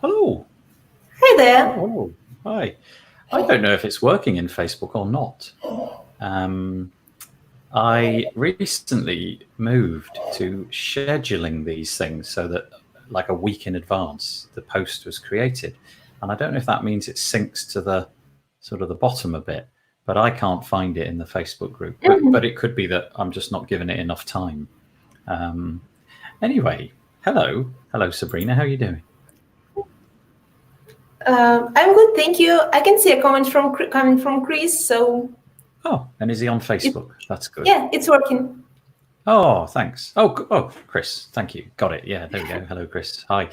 Hello. Hi there. Oh, hi. I don't know if it's working in Facebook or not. I recently moved to scheduling these things so that like a week in advance the post was created, and I don't know if that means it syncs to the sort of the bottom a bit, but I can't find it in the Facebook group. But it could be that I'm just not giving it enough time. Anyway, hello Sabrina, how are you doing? I'm good, thank you. I can see a comment coming from Chris, so... Oh, and is he on Facebook? That's good. Yeah, it's working. Oh, thanks. Oh, Chris, thank you. Got it. Yeah, there we go. Hello, Chris. Hi.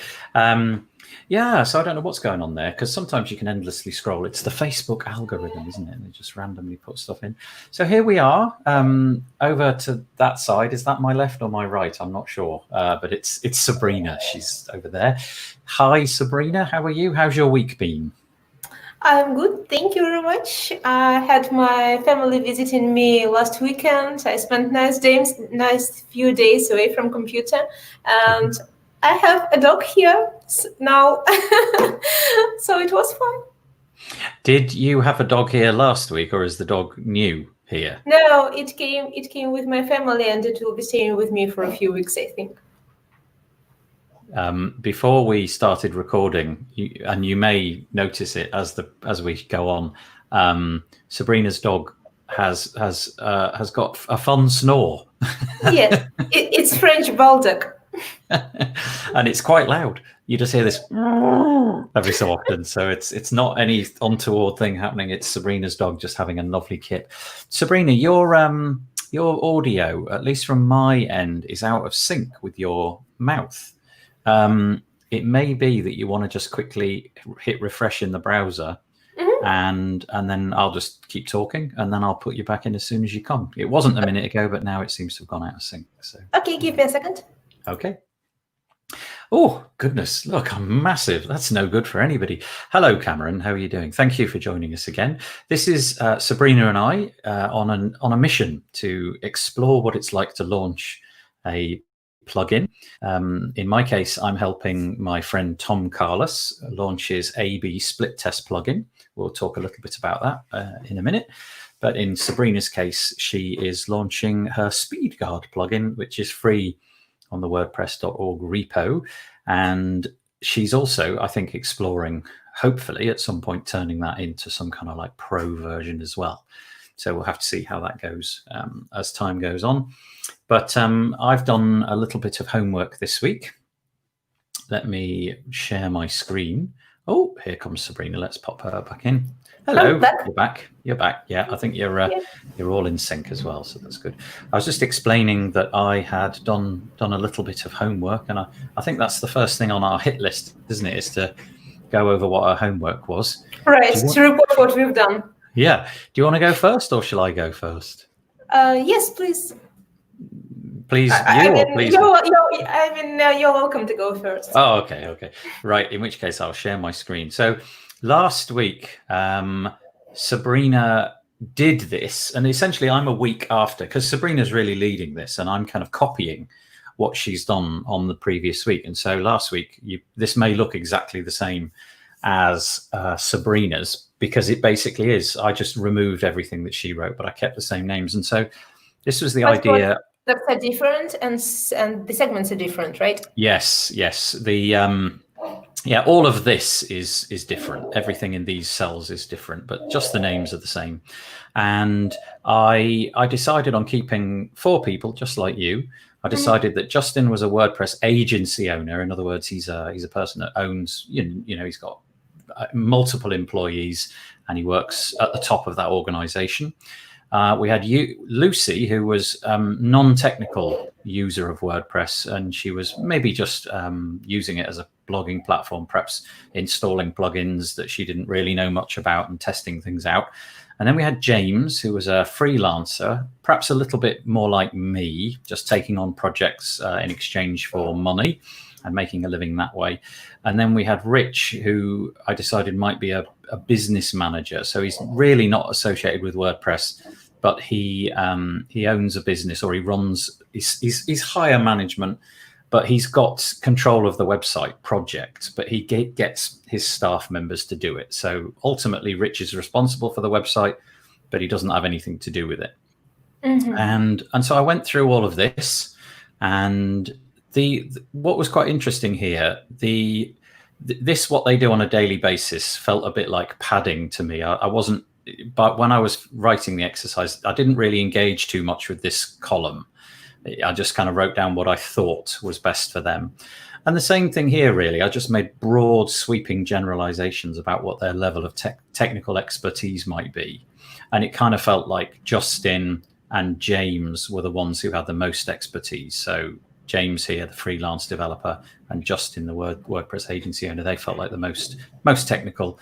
Yeah, so I don't know what's going on there, because sometimes you can endlessly scroll. It's the Facebook algorithm, isn't it? And it just randomly puts stuff in. So here we are, over to that side. Is that my left or my right? I'm not sure, but it's Sabrina. She's over there. Hi, Sabrina. How are you? How's your week been? I'm good, thank you very much. I had my family visiting me last weekend. I spent nice few days away from computer, and I have a dog here now, so it was fun. Did you have a dog here last week, or is the dog new here? No, it came with my family, and it will be staying with me for a few weeks, I think. Before we started recording, and you may notice it as we go on, Sabrina's dog has got a fun snore. Yes, it's French bulldog. And it's quite loud. You just hear this every so often. So it's not any untoward thing happening. It's Sabrina's dog just having a lovely kip. Sabrina, your audio, at least from my end, is out of sync with your mouth. It may be that you want to just quickly hit refresh in the browser, and then I'll just keep talking, and then I'll put you back in as soon as you come. It wasn't a minute ago, but now it seems to have gone out of sync. So okay, give me a second. Okay. Oh goodness, look, I'm massive. That's no good for anybody. Hello, Cameron. How are you doing? Thank you for joining us again. This is Sabrina and I on a mission to explore what it's like to launch a plugin. In my case, I'm helping my friend Tom Carlos launch his A/B split test plugin. We'll talk a little bit about that in a minute. But in Sabrina's case, she is launching her SpeedGuard plugin, which is free on the WordPress.org repo. And she's also, I think, exploring, hopefully at some point, turning that into some kind of like pro version as well. So we'll have to see how that goes as time goes on. But I've done a little bit of homework this week. Let me share my screen. Oh, here comes Sabrina. Let's pop her back in. Hello, you're back. You're back. Yeah, I think you're all in sync as well, so that's good. I was just explaining that I had done a little bit of homework, and I think that's the first thing on our hit list, isn't it? Is to go over what our homework was. Right, to report what we've done. Yeah. Do you want to go first, or shall I go first? Yes, please. Please, please. You're welcome to go first. Oh, okay. Right, in which case I'll share my screen. So last week, Sabrina did this, and essentially I'm a week after, because Sabrina's really leading this, and I'm kind of copying what she's done on the previous week. And so last week, this may look exactly the same as Sabrina's, because it basically is. I just removed everything that she wrote, but I kept the same names. And so this was the idea. Products are different, and the segments are different, right? Yes. The all of this is different. Everything in these cells is different, but just the names are the same. And I decided on keeping 4 people, just like you. I decided that Justin was a WordPress agency owner. In other words, he's a person that owns, he's got multiple employees, and he works at the top of that organization. We had Lucy, who was non-technical user of WordPress, and she was maybe just using it as a blogging platform, perhaps installing plugins that she didn't really know much about and testing things out. And then we had James, who was a freelancer, perhaps a little bit more like me, just taking on projects in exchange for money and making a living that way. And then we had Rich, who I decided might be a business manager. So he's really not associated with WordPress, but he owns a business, or he runs, he's higher management but he's got control of the website project, but he gets his staff members to do it. So ultimately, Rich is responsible for the website, but he doesn't have anything to do with it. And so I went through all of this, and what was quite interesting here, what they do on a daily basis felt a bit like padding to me. I wasn't, but when I was writing the exercise, I didn't really engage too much with this column. I just kind of wrote down what I thought was best for them. And the same thing here, really. I just made broad, sweeping generalizations about what their level of technical expertise might be. And it kind of felt like Justin and James were the ones who had the most expertise. So James here, the freelance developer, and Justin, the WordPress agency owner, they felt like the most technical.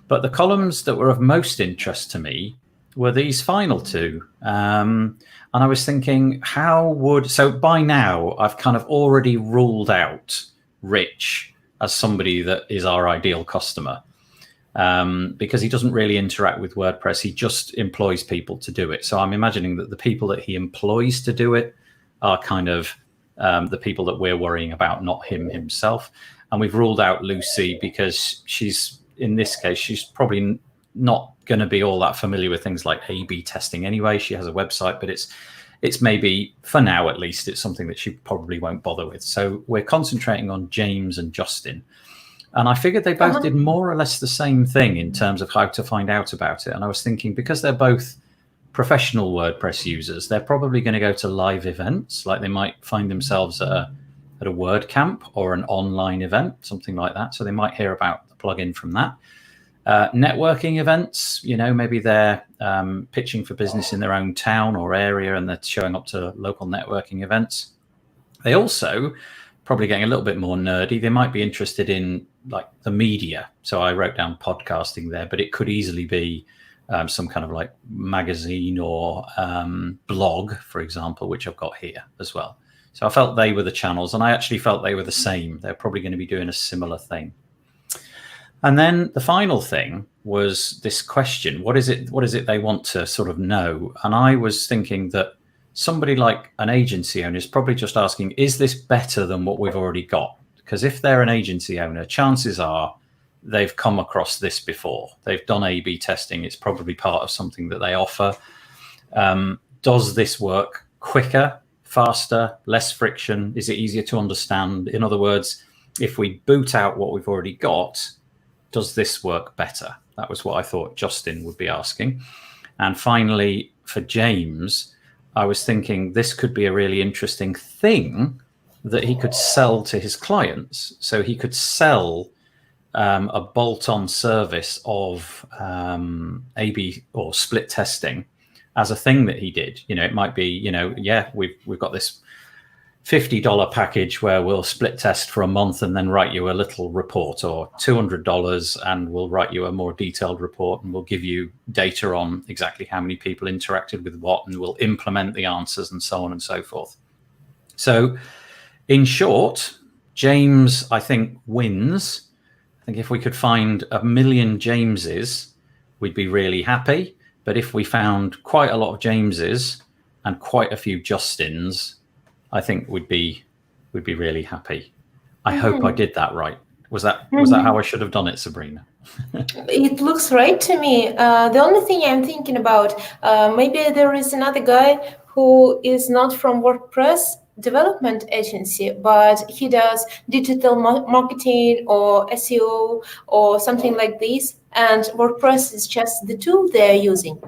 But the columns that were of most interest to me were these final two. And I was thinking, so by now I've kind of already ruled out Rich as somebody that is our ideal customer, because he doesn't really interact with WordPress. He just employs people to do it. So I'm imagining that the people that he employs to do it are kind of the people that we're worrying about, not him himself. And we've ruled out Lucy because in this case, she's probably not going to be all that familiar with things like A/B testing anyway. She has a website, but it's maybe, for now at least, it's something that she probably won't bother with. So we're concentrating on James and Justin. And I figured they both did more or less the same thing in terms of how to find out about it. And I was thinking, because they're both professional WordPress users, they're probably going to go to live events, like they might find themselves at a WordCamp or an online event, something like that. So they might hear about the plugin from that. Networking events, maybe they're pitching for business in their own town or area, and they're showing up to local networking events. They also, probably getting a little bit more nerdy, they might be interested in like the media. So I wrote down podcasting there, but it could easily be some kind of like magazine or blog, for example, which I've got here as well. So I felt they were the channels, and I actually felt they were the same. They're probably going to be doing a similar thing. And then the final thing was this question: what is it they want to sort of know? And I was thinking that somebody like an agency owner is probably just asking, is this better than what we've already got? Because if they're an agency owner, chances are they've come across this before. They've done A/B testing. It's probably part of something that they offer. Does this work quicker, faster, less friction? Is it easier to understand? In other words, if we boot out what we've already got, does this work better? That was what I thought Justin would be asking. And finally, for James, I was thinking this could be a really interesting thing that he could sell to his clients. So he could sell a bolt-on service of A/B or split testing as a thing that he did. It might be, we've got this $50 package where we'll split test for a month and then write you a little report, or $200 and we'll write you a more detailed report, and we'll give you data on exactly how many people interacted with what, and we'll implement the answers and so on and so forth. So in short, James, I think, wins. I think if we could find 1 million Jameses, we'd be really happy. But if we found quite a lot of Jameses and quite a few Justins, I think we'd be really happy. I hope I did that right. Was that how I should have done it, Sabrina? It looks right to me. The only thing I'm thinking about, maybe there is another guy who is not from WordPress development agency, but he does digital marketing or SEO or something like this, and WordPress is just the tool they're using.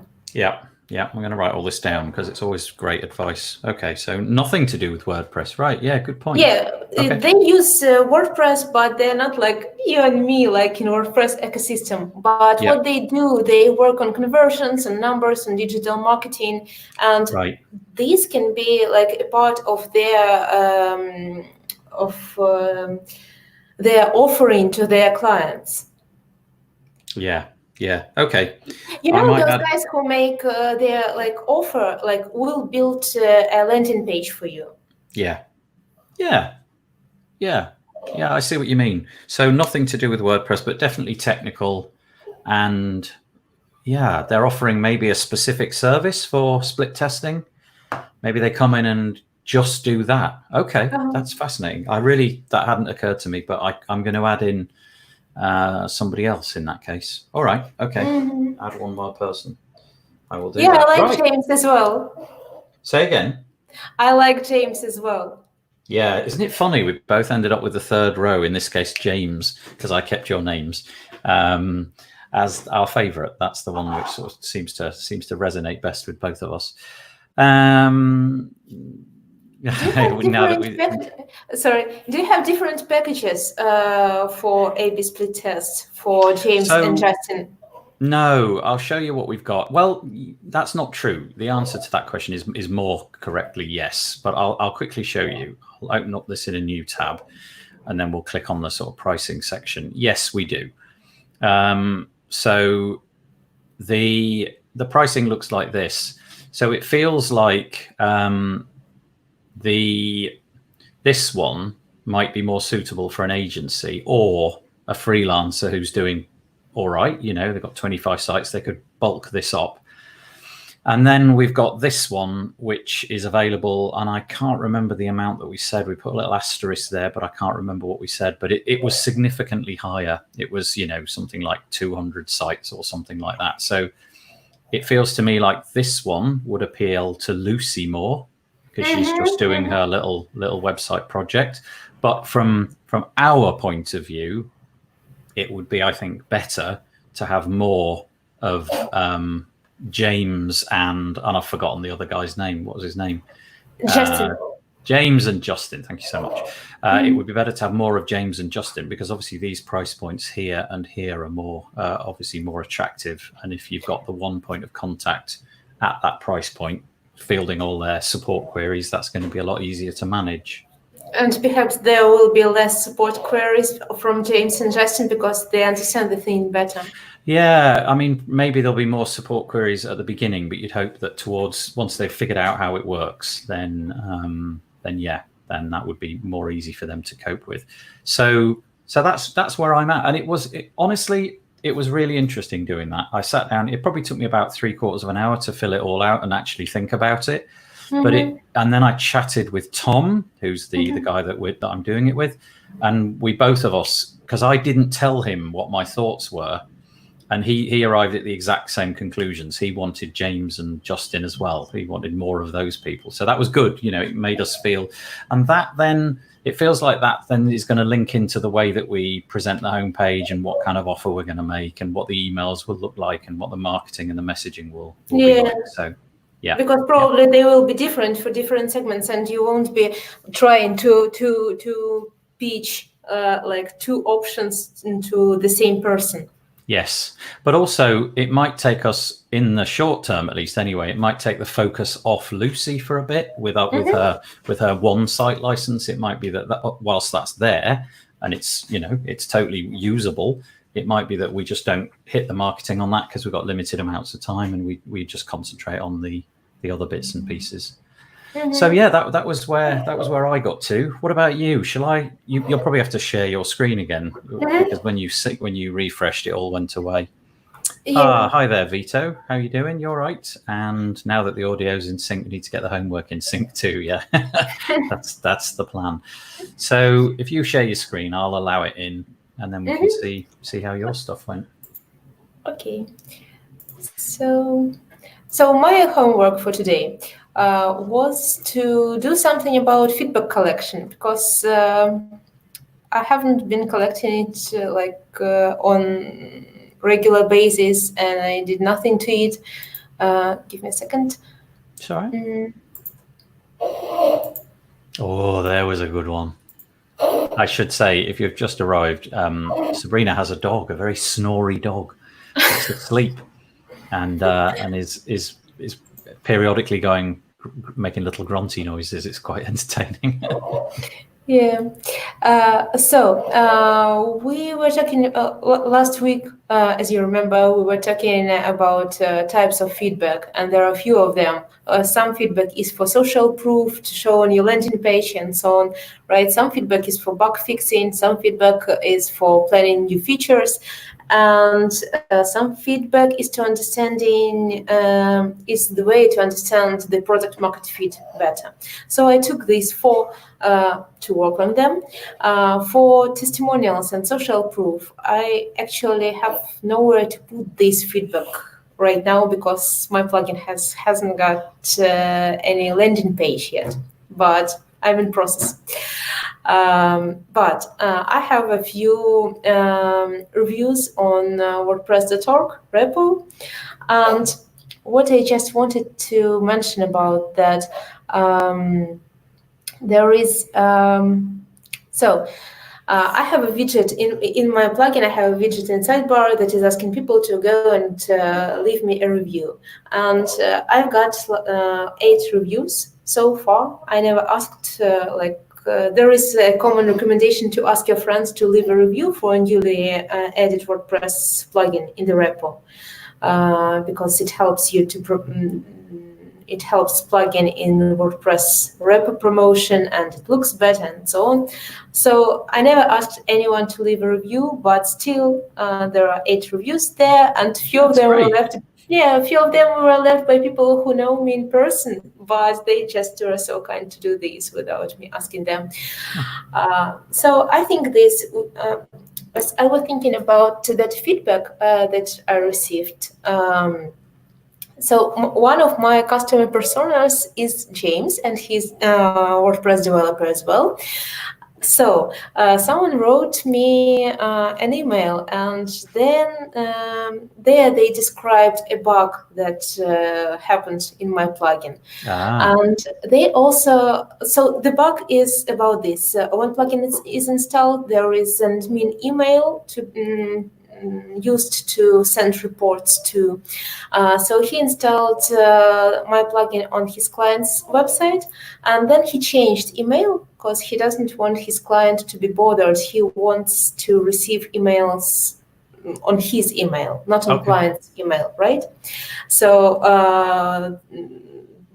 Yeah, I'm going to write all this down because it's always great advice. Okay, so nothing to do with WordPress, right? Yeah, good point. Yeah, okay. They use WordPress, but they're not like you and me, like in WordPress ecosystem. But what they do, they work on conversions and numbers and digital marketing, and these can be like a part of their offering to their clients. Yeah. Okay. Those guys who make their offer, we'll build a landing page for you. Yeah. I see what you mean. So nothing to do with WordPress, but definitely technical. And they're offering maybe a specific service for split testing. Maybe they come in and just do that. Okay, that's fascinating. That hadn't occurred to me, but I'm going to add in somebody else in that case. All right, okay. Add one more person. I will do that. I like James as well. Say again. I like James as well. Yeah, isn't it funny? We both ended up with the third row, in this case, James, because I kept your names as our favourite. That's the one which sort of seems to resonate best with both of us. Do you have different packages for A/B split tests for James and Justin? No, I'll show you what we've got. Well, that's not true. The answer to that question is more correctly yes, but I'll quickly show you. I'll open up this in a new tab, and then we'll click on the sort of pricing section. Yes, we do. So the pricing looks like this. So it feels like this one might be more suitable for an agency or a freelancer who's doing all right. They've got 25 sites. They could bulk this up. And then we've got this one, which is available. And I can't remember the amount that we said. We put a little asterisk there, but I can't remember what we said. But it was significantly higher. It was, something like 200 sites or something like that. So it feels to me like this one would appeal to Lucy more, because she's just doing her little website project. But from our point of view, it would be, I think, better to have more of James and I've forgotten the other guy's name. What was his name? Justin. James and Justin. Thank you so much. It would be better to have more of James and Justin, because obviously these price points here and here are more obviously more attractive. And if you've got the one point of contact at that price point, fielding all their support queries, that's going to be a lot easier to manage. And perhaps there will be less support queries from James and Justin because they understand the thing better. Yeah, I mean, maybe there'll be more support queries at the beginning, but you'd hope that once they've figured out how it works, then that would be more easy for them to cope with. So that's where I'm at. And honestly, it was really interesting doing that. I sat down. It probably took me about 3/4 of an hour to fill it all out and actually think about it. And then I chatted with Tom, who's the guy that I'm doing it with, and we both of us, because I didn't tell him what my thoughts were, and he arrived at the exact same conclusions. He wanted James and Justin as well. He wanted more of those people, so that was good. It made us feel, and that then it feels like that then is going to link into the way that we present the homepage and what kind of offer we're going to make and what the emails will look like and what the marketing and the messaging will be like. So. Yeah. Because probably they will be different for different segments, and you won't be trying to pitch like two options into the same person. Yes, but also it might take us, in the short term at least anyway, it might take the focus off Lucy for a bit with her one site license. It might be that whilst that's there and it's totally usable, it might be that we just don't hit the marketing on that because we've got limited amounts of time, and we just concentrate on the other bits and pieces. So yeah, that was where I got to. What about you? You'll probably have to share your screen again because when you refreshed, it all went away. Yeah. Hi there, Vito. How you doing? You all right? And now that the audio's in sync, we need to get the homework in sync too. Yeah, that's the plan. So if you share your screen, I'll allow it in, and then we can see how your stuff went. Okay. So my homework for today was to do something about feedback collection, because I haven't been collecting it on regular basis, and I did nothing to it. Give me a second. Sorry. Oh, there was a good one. I should say, if you've just arrived, Sabrina has a dog, a very snory dog. It's asleep, and is periodically making little grunty noises. It's quite entertaining. Yeah. So we were talking last week, as you remember, we were talking about types of feedback, and there are a few of them. Some feedback is for social proof to show on your landing page and so on, right? Some feedback is for bug fixing. Some feedback is for planning new features. and some feedback is to understanding is the way to understand the product market fit better. So I took these 4 to work on them. For testimonials and social proof, I actually have nowhere to put this feedback right now because my plugin hasn't got any landing page yet, but I'm in process. But I have a few reviews on WordPress.org repo, and what I just wanted to mention about that, there is I have a widget in my plugin. I have a widget in sidebar that is asking people to go and leave me a review. And I've got 8 reviews so far. I never asked, there is a common recommendation to ask your friends to leave a review for a newly added WordPress plugin in the repo, because it helps you to it helps plugin in WordPress repo promotion, and it looks better and so on. So I never asked anyone to leave a review, but still there are 8 reviews there, and few of them were left. Yeah, a few of them were left by people who know me in person, but they just were so kind to do this without me asking them. So I think this, as I was thinking about that feedback that I received. So one of my customer personas is James, and he's a WordPress developer as well. So someone wrote me an email, and then there they described a bug that happened in my plugin. And they also, so the bug is about this. When plugin is installed, there is an admin email to used to send reports to. So he installed my plugin on his client's website, and then he changed email because he doesn't want his client to be bothered. He wants to receive emails on his email, not on client's email, right? So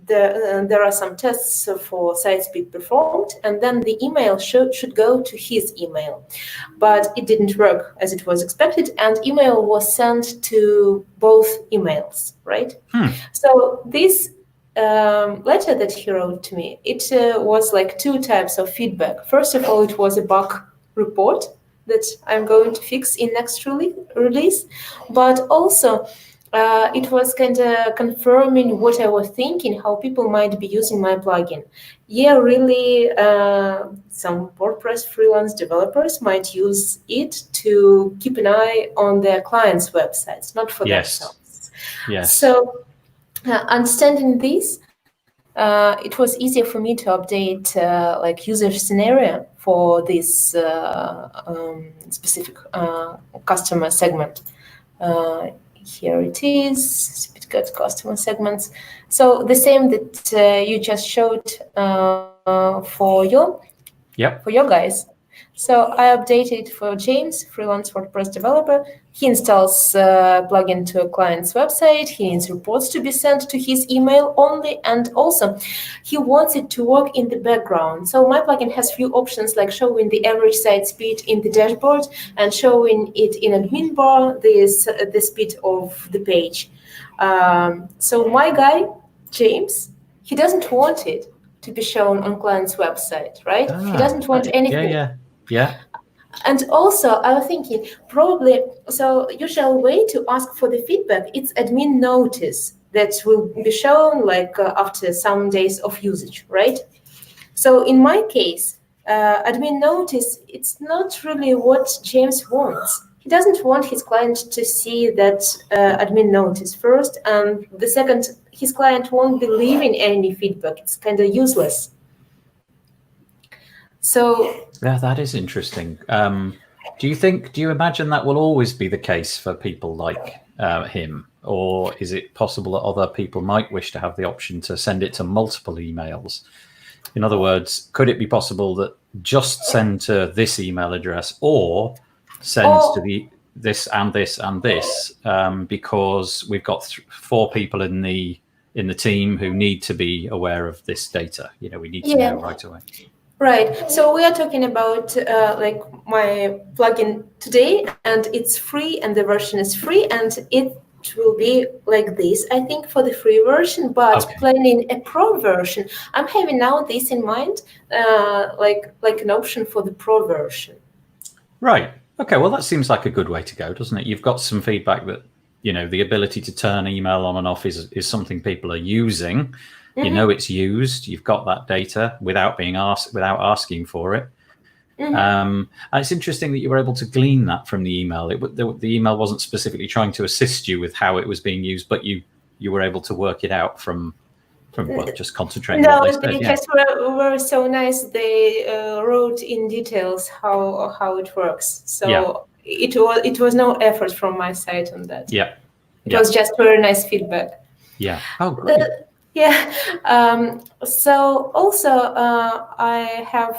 there are some tests for site speed performed, and then the email should go to his email. But it didn't work as it was expected, and email was sent to both emails, right? So this letter that he wrote to me, it was like 2 types of feedback. First of all, it was a bug report that I'm going to fix in next release, but also it was kind of confirming what I was thinking, how people might be using my plugin. Yeah, really, some WordPress freelance developers might use it to keep an eye on their clients' websites, not for themselves. Yes. So understanding this, it was easier for me to update like user scenario for this specific customer segment. Here it is, Speedcut customer segments. So the same that you just showed for your guys. So I updated for James, freelance WordPress developer. He installs plugin to a client's website. He needs reports to be sent to his email only, and also he wants it to work in the background. So my plugin has few options like showing the average site speed in the dashboard and showing it in admin bar, the speed of the page. So my guy, James, he doesn't want it to be shown on client's website, right? He doesn't want anything. Yeah. And also, I was thinking probably, so usual way to ask for the feedback, it's admin notice that will be shown like after some days of usage, right? So in my case, admin notice, it's not really what James wants. He doesn't want his client to see that admin notice first, and the second, his client won't be leaving any feedback. It's kind of useless. So yeah, that is interesting. Do you imagine that will always be the case for people like him, or is it possible that other people might wish to have the option to send it to multiple emails? In other words, could it be possible that just send to this email address, or send to this and this and this, because we've got 4 people in the team who need to be aware of this data? We need to know right away. Right. So we are talking about like my plugin today, and it's free, and the version is free, and it will be like this, I think, for the free version. But Okay. planning a pro version, I'm having now this in mind, like an option for the pro version. Right. Okay. Well, that seems like a good way to go, doesn't it? You've got some feedback that, you know, the ability to turn email on and off is something people are using. You know it's used. You've got that data without being asked, without asking for it. And it's interesting that you were able to glean that from the email. The email wasn't specifically trying to assist you with how it was being used, but you were able to work it out from well, just concentrating on what they said. Just were so nice. They wrote in details how it works. So it was no effort from my side on that. Yeah. It was just very nice feedback. Yeah. Oh, great. Yeah. So also I have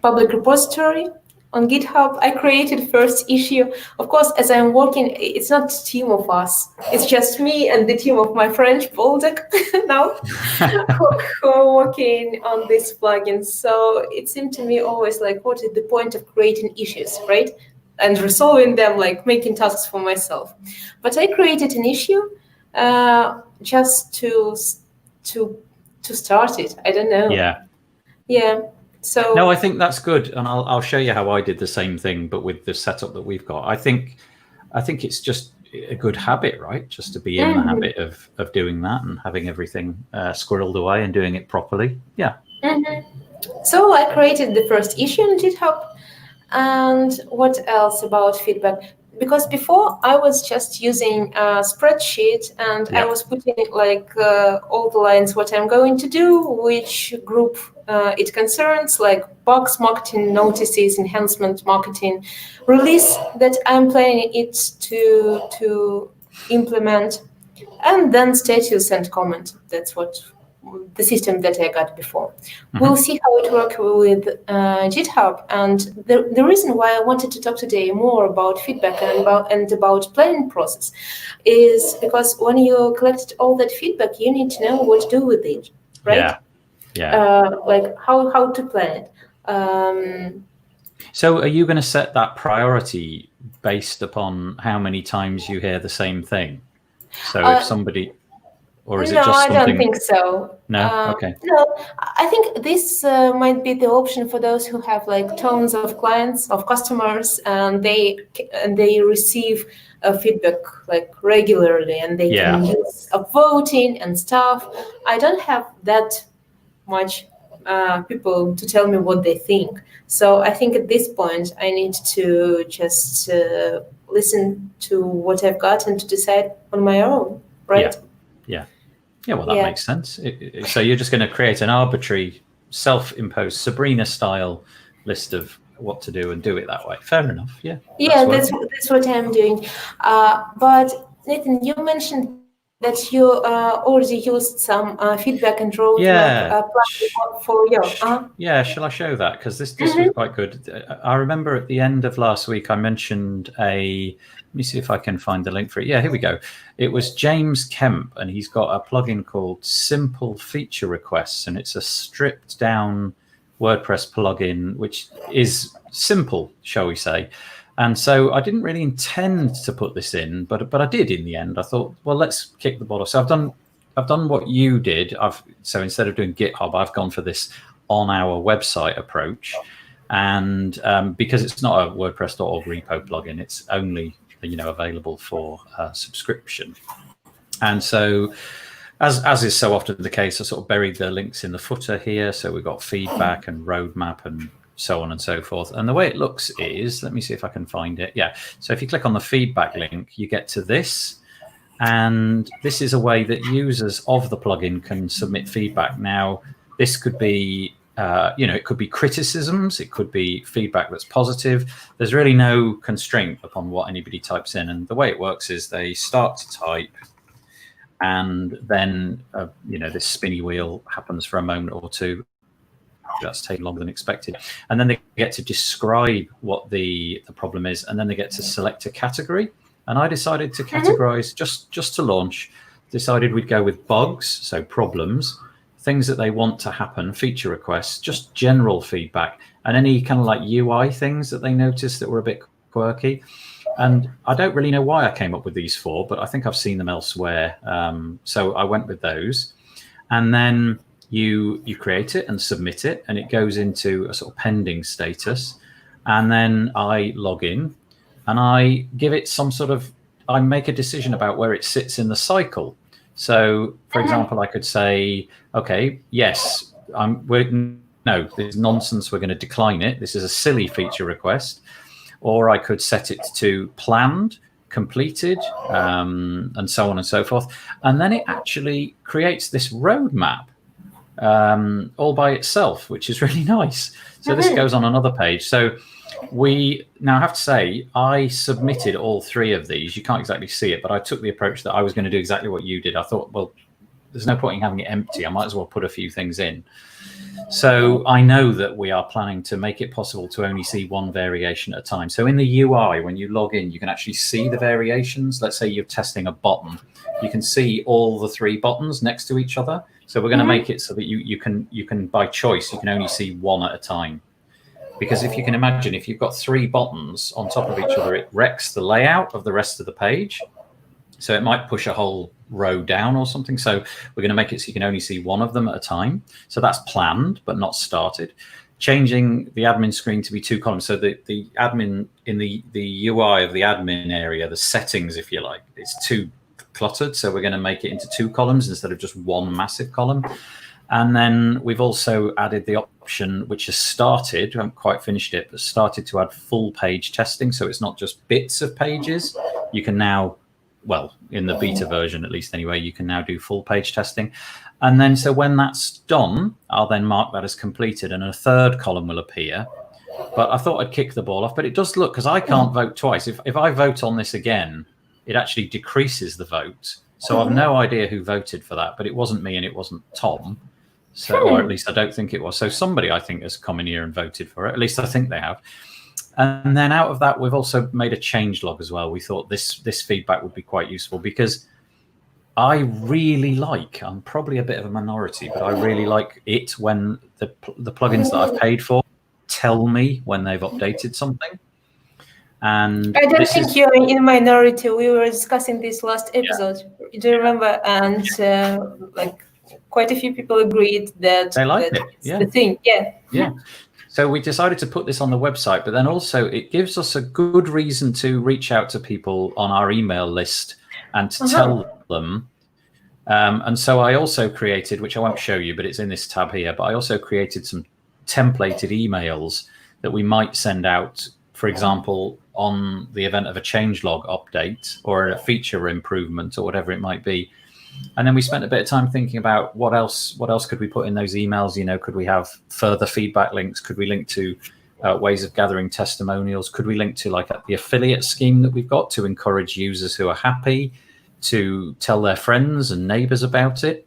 public repository on GitHub. I created first issue. Of course, as I'm working, it's not a team of us. It's just me and the team of my French Baltic now who are working on this plugin. So it seemed to me always like, what is the point of creating issues, right? And resolving them, like making tasks for myself. But I created an issue just to start it. I don't know. Yeah. So no, I think that's good, and I'll show you how I did the same thing, but with the setup that we've got. I think it's just a good habit, right? Just to be in the habit of doing that and having everything squirreled away and doing it properly. Yeah. So I created the first issue on GitHub. And what else about feedback? Because before I was just using a spreadsheet, and I was putting like all the lines, what I'm going to do, which group it concerns, like box marketing, notices, enhancement marketing, release that I'm planning it to implement, and then status and comment. That's what the system that I got before. We'll see how it works with GitHub. And the reason why I wanted to talk today more about feedback and about planning process is because when you collect all that feedback, you need to know what to do with it, right? Like how to plan it. So are you going to set that priority based upon how many times you hear the same thing? So if somebody... Or is it just something... I don't think so. No? Okay. No, I think this might be the option for those who have like tons of clients, of customers, and they receive feedback like regularly, and they can use voting and stuff. I don't have that much people to tell me what they think. So I think at this point I need to just listen to what I've got and to decide on my own, right? Yeah, well, that makes sense. So you're just going to create an arbitrary, self-imposed Sabrina-style list of what to do and do it that way. Fair enough. Yeah. Yeah, that's what I'm doing. But Nathan, you mentioned that you already used some feedback and roadmap for you. Yeah, shall I show that? Because this was quite good. I remember at the end of last week, I mentioned let me see if I can find the link for it. Yeah, here we go. It was James Kemp, and he's got a plugin called Simple Feature Requests, and it's a stripped down WordPress plugin, which is simple, shall we say. And so I didn't really intend to put this in, but I did in the end. I thought, well, let's kick the bottle. So I've done what you did. So instead of doing GitHub, I've gone for this on our website approach. And because it's not a WordPress.org repo plugin, it's only available for subscription. And so as is so often the case, I sort of buried the links in the footer here. So we've got feedback and roadmap and so on and so forth. And the way it looks is, let me see if I can find it. Yeah. So if you click on the feedback link, you get to this. And this is a way that users of the plugin can submit feedback. Now, this could be, it could be criticisms. It could be feedback that's positive. There's really no constraint upon what anybody types in. And the way it works is they start to type, and then, this spinny wheel happens for a moment or two. That's taken longer than expected. And then they get to describe what the problem is, and then they get to select a category. And I decided to categorize, just to launch, decided we'd go with bugs, so problems, things that they want to happen, feature requests, just general feedback, and any kind of like UI things that they noticed that were a bit quirky. And I don't really know why I came up with these 4, but I think I've seen them elsewhere. So I went with those. And then you create it and submit it, and it goes into a sort of pending status. And then I log in and I give it some sort of, I make a decision about where it sits in the cycle. So, for example, I could say, okay, yes, no, this is nonsense. We're going to decline it. This is a silly feature request. Or I could set it to planned, completed, and so on and so forth. And then it actually creates this roadmap all by itself, which is really nice. So this goes on another page. So we now have to say, I submitted all 3 of these. You can't exactly see it, but I took the approach that I was going to do exactly what you did. I thought, well, there's no point in having it empty. I might as well put a few things in. So I know that we are planning to make it possible to only see one variation at a time. So in the UI, when you log in, you can actually see the variations. Let's say you're testing a button. You can see all the 3 buttons next to each other. So we're going to make it so that you can, by choice, you can only see one at a time. Because if you can imagine, if you've got 3 buttons on top of each other, it wrecks the layout of the rest of the page. So it might push a whole row down or something. So we're going to make it so you can only see one of them at a time. So that's planned, but not started. Changing the admin screen to be 2 columns. So the admin in the UI of the admin area, the settings, if you like, it's too cluttered. So we're going to make it into 2 columns instead of just one massive column. And then we've also added the option, which has started, we haven't quite finished it, but started to add full page testing. So it's not just bits of pages. You can now, well, in the beta version, at least anyway, you can now do full page testing. And then, so when that's done, I'll then mark that as completed and a 3rd column will appear. But I thought I'd kick the ball off, but it does look, because I can't vote twice. If I vote on this again, it actually decreases the vote. So I've no idea who voted for that, but it wasn't me and it wasn't Tom. So, or at least I don't think it was. So somebody, I think, has come in here and voted for it. At least I think they have. And then out of that, we've also made a change log as well. We thought this feedback would be quite useful because I really like, I'm probably a bit of a minority, but I really like it when the plugins that I've paid for tell me when they've updated something. And I don't think you're in minority. We were discussing this last episode. Yeah. Do you remember? And like quite a few people agreed that they like it. It's the thing. Yeah. So we decided to put this on the website, but then also it gives us a good reason to reach out to people on our email list and to tell them. And so I also created, which I won't show you, but it's in this tab here, but I also created some templated emails that we might send out, for example, on the event of a changelog update or a feature improvement or whatever it might be. And then we spent a bit of time thinking about what else could we put in those emails? You know, could we have further feedback links? Could we link to ways of gathering testimonials? Could we link to like the affiliate scheme that we've got to encourage users who are happy to tell their friends and neighbors about it?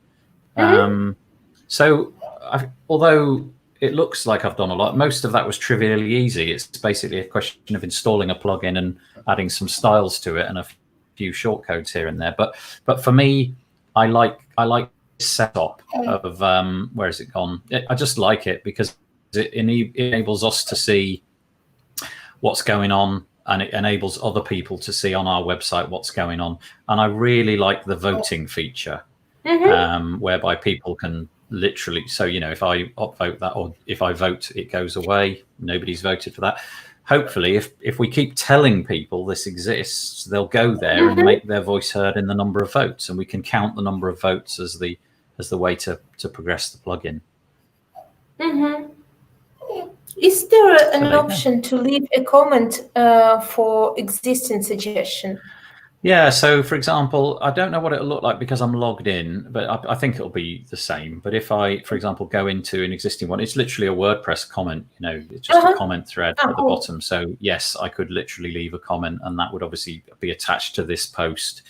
So although it looks like I've done a lot, most of that was trivially easy. It's basically a question of installing a plugin and adding some styles to it and a few shortcodes here and there. But for me, I like setup of where has it gone? I just like it because it enables us to see what's going on, and it enables other people to see on our website what's going on. And I really like the voting feature, whereby people can literally, so you know, if I upvote that or if I vote, it goes away. Nobody's voted for that. Hopefully, if we keep telling people this exists, they'll go there and make their voice heard in the number of votes, and we can count the number of votes as the way to progress the plugin. Is there an option to leave a comment for existing suggestion? Yeah, so for example, I don't know what it'll look like because I'm logged in, but I think it'll be the same. But if I, for example, go into an existing one, it's literally a WordPress comment, you know, it's just a comment thread at the bottom. So yes, I could literally leave a comment and that would obviously be attached to this post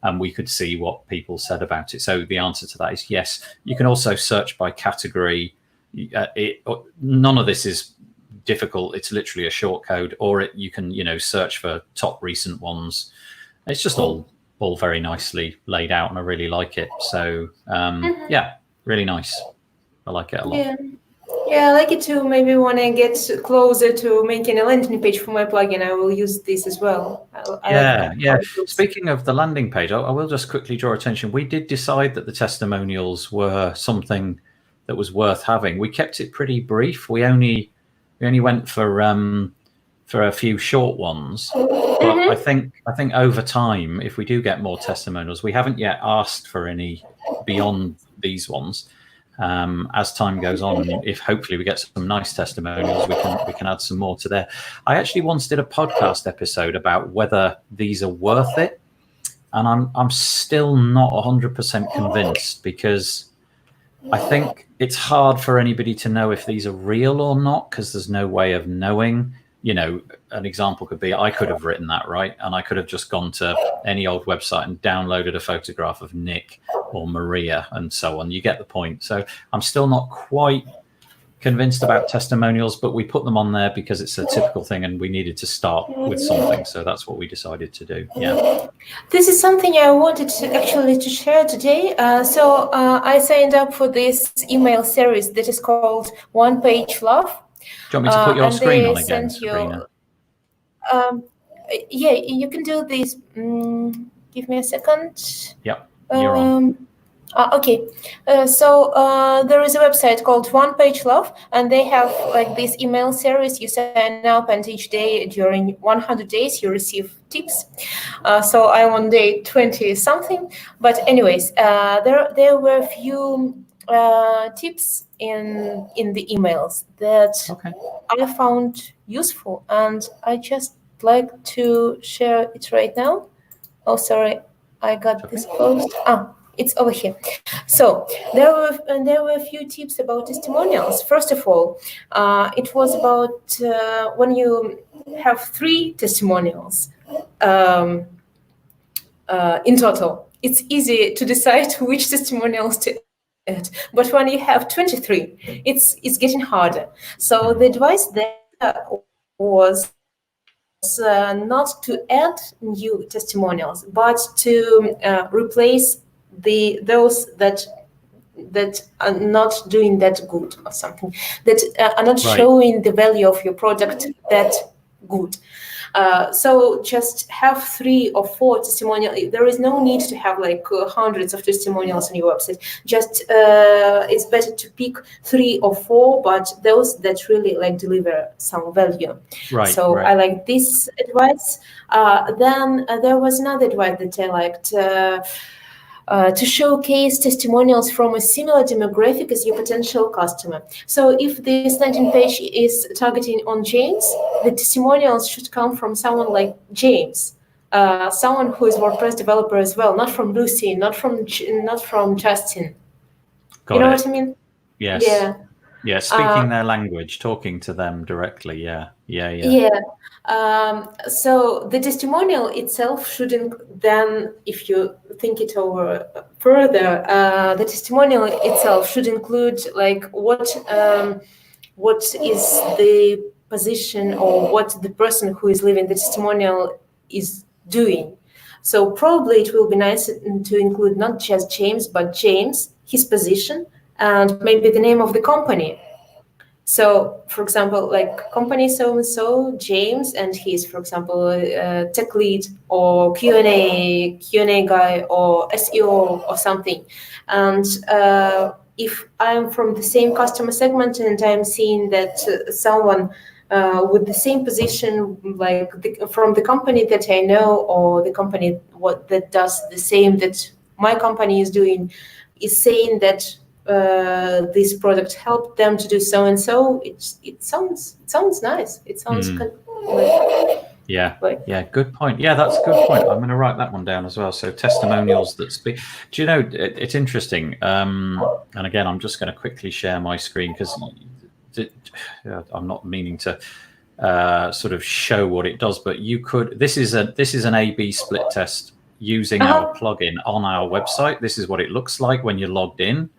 and we could see what people said about it. So the answer to that is yes. You can also search by category. None of this is difficult. It's literally a short code, or you can, you know, search for top recent ones. It's just all very nicely laid out and I really like it. So yeah, really nice. I like it a lot. Yeah, I like it too. Maybe when I get closer to making a landing page for my plugin, I will use this as well. I like Speaking of the landing page, I will just quickly draw attention. We did decide that the testimonials were something that was worth having. We kept it pretty brief. We only went for a few short ones. But I think over time, if we do get more testimonials, we haven't yet asked for any beyond these ones. As time goes on, and if hopefully we get some nice testimonials, we can add some more to there. I actually once did a podcast episode about whether these are worth it, and I'm still not 100% convinced, because I think it's hard for anybody to know if these are real or not, because there's no way of knowing. You know, an example could be I could have written that, right? And I could have just gone to any old website and downloaded a photograph of Nick or Maria and so on. You get the point. So I'm still not quite convinced about testimonials, but we put them on there because it's a typical thing and we needed to start with something. So that's what we decided to do. Yeah. This is something I wanted to share today. So I signed up for this email series that is called One Page Love. Do you want me to put your screen on again, Sabrina? Yeah, you can do this. Give me a second. Yep, you're on. Okay, so there is a website called One Page Love, and they have like this email series. You sign up, and each day during 100 days you receive tips. So I'm on day 20 something, but anyways, there were a few tips in the emails that I found useful, and I just like to share it right now. Oh, sorry, I got this closed. It's over here. So there were a few tips about testimonials. First of all, it was about when you have 3 testimonials in total. It's easy to decide which testimonials to add. But when you have 23, it's getting harder. So the advice there was not to add new testimonials, but to replace those that are not doing that good, or something that are not showing the value of your product that good. So just have 3 or 4 testimonials. There is no need to have like hundreds of testimonials on your website. Just it's better to pick 3 or 4, but those that really like deliver some value. So I like this advice. Then there was another advice that I liked. To showcase testimonials from a similar demographic as your potential customer. So if this landing page is targeting on James, the testimonials should come from someone like James, someone who is WordPress developer as well, not from Lucy, not from Justin. You know what I mean? Yes. Yeah, speaking their language, talking to them directly. Yeah. So the testimonial itself shouldn't then, if you think it over further, the testimonial itself should include like what is the position or what the person who is leaving the testimonial is doing. So probably it will be nice to include not just James, but James, his position, and maybe the name of the company. So, for example, like company so-and-so, James, and he's, for example, tech lead or Q&A guy or SEO or something. And if I'm from the same customer segment and I'm seeing that someone with the same position, like from the company that I know or the company that does the same that my company is doing, is saying that this product helped them to do so and so. It sounds nice. It sounds good. Good point. Yeah, that's a good point. I'm going to write that one down as well. So testimonials that speak. Do you know, it's interesting. And again, I'm just going to quickly share my screen because I'm not meaning to sort of show what it does, but you could. This is an A/B split test using our plugin on our website. This is what it looks like when you're logged in.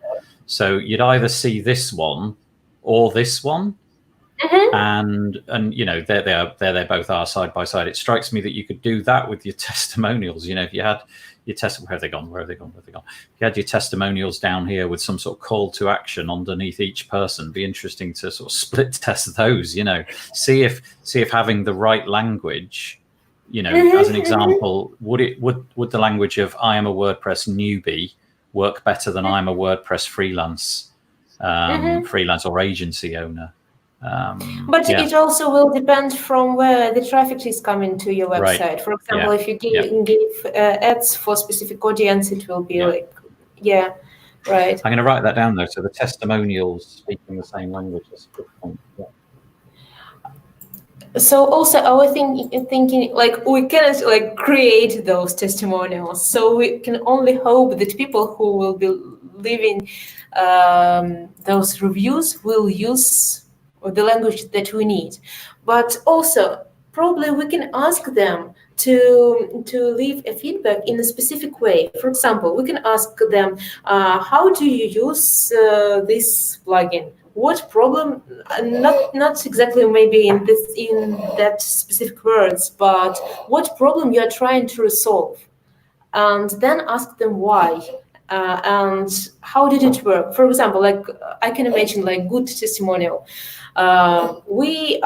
So you'd either see this one or this one, and you know they both are side by side. It strikes me that you could do that with your testimonials. You know, if you had your where have they gone? If you had your testimonials down here with some sort of call to action underneath each person, it'd be interesting to sort of split test those. See if having the right language, as an example, would the language of I am a WordPress newbie work better than I'm a WordPress freelance or agency owner? But it also will depend from where the traffic is coming to your website. Right. For example, if you give ads for specific audience, it will be right. I'm going to write that down though. So the testimonials speaking the same language is a good point. Yeah. So also our thinking, like we cannot like create those testimonials. So we can only hope that people who will be leaving those reviews will use the language that we need. But also probably we can ask them to leave a feedback in a specific way. For example, we can ask them, how do you use this plugin? What problem? Not exactly maybe in that specific words, but what problem you are trying to resolve, and then ask them why. And how did it work? For example, like I can imagine like good testimonial. We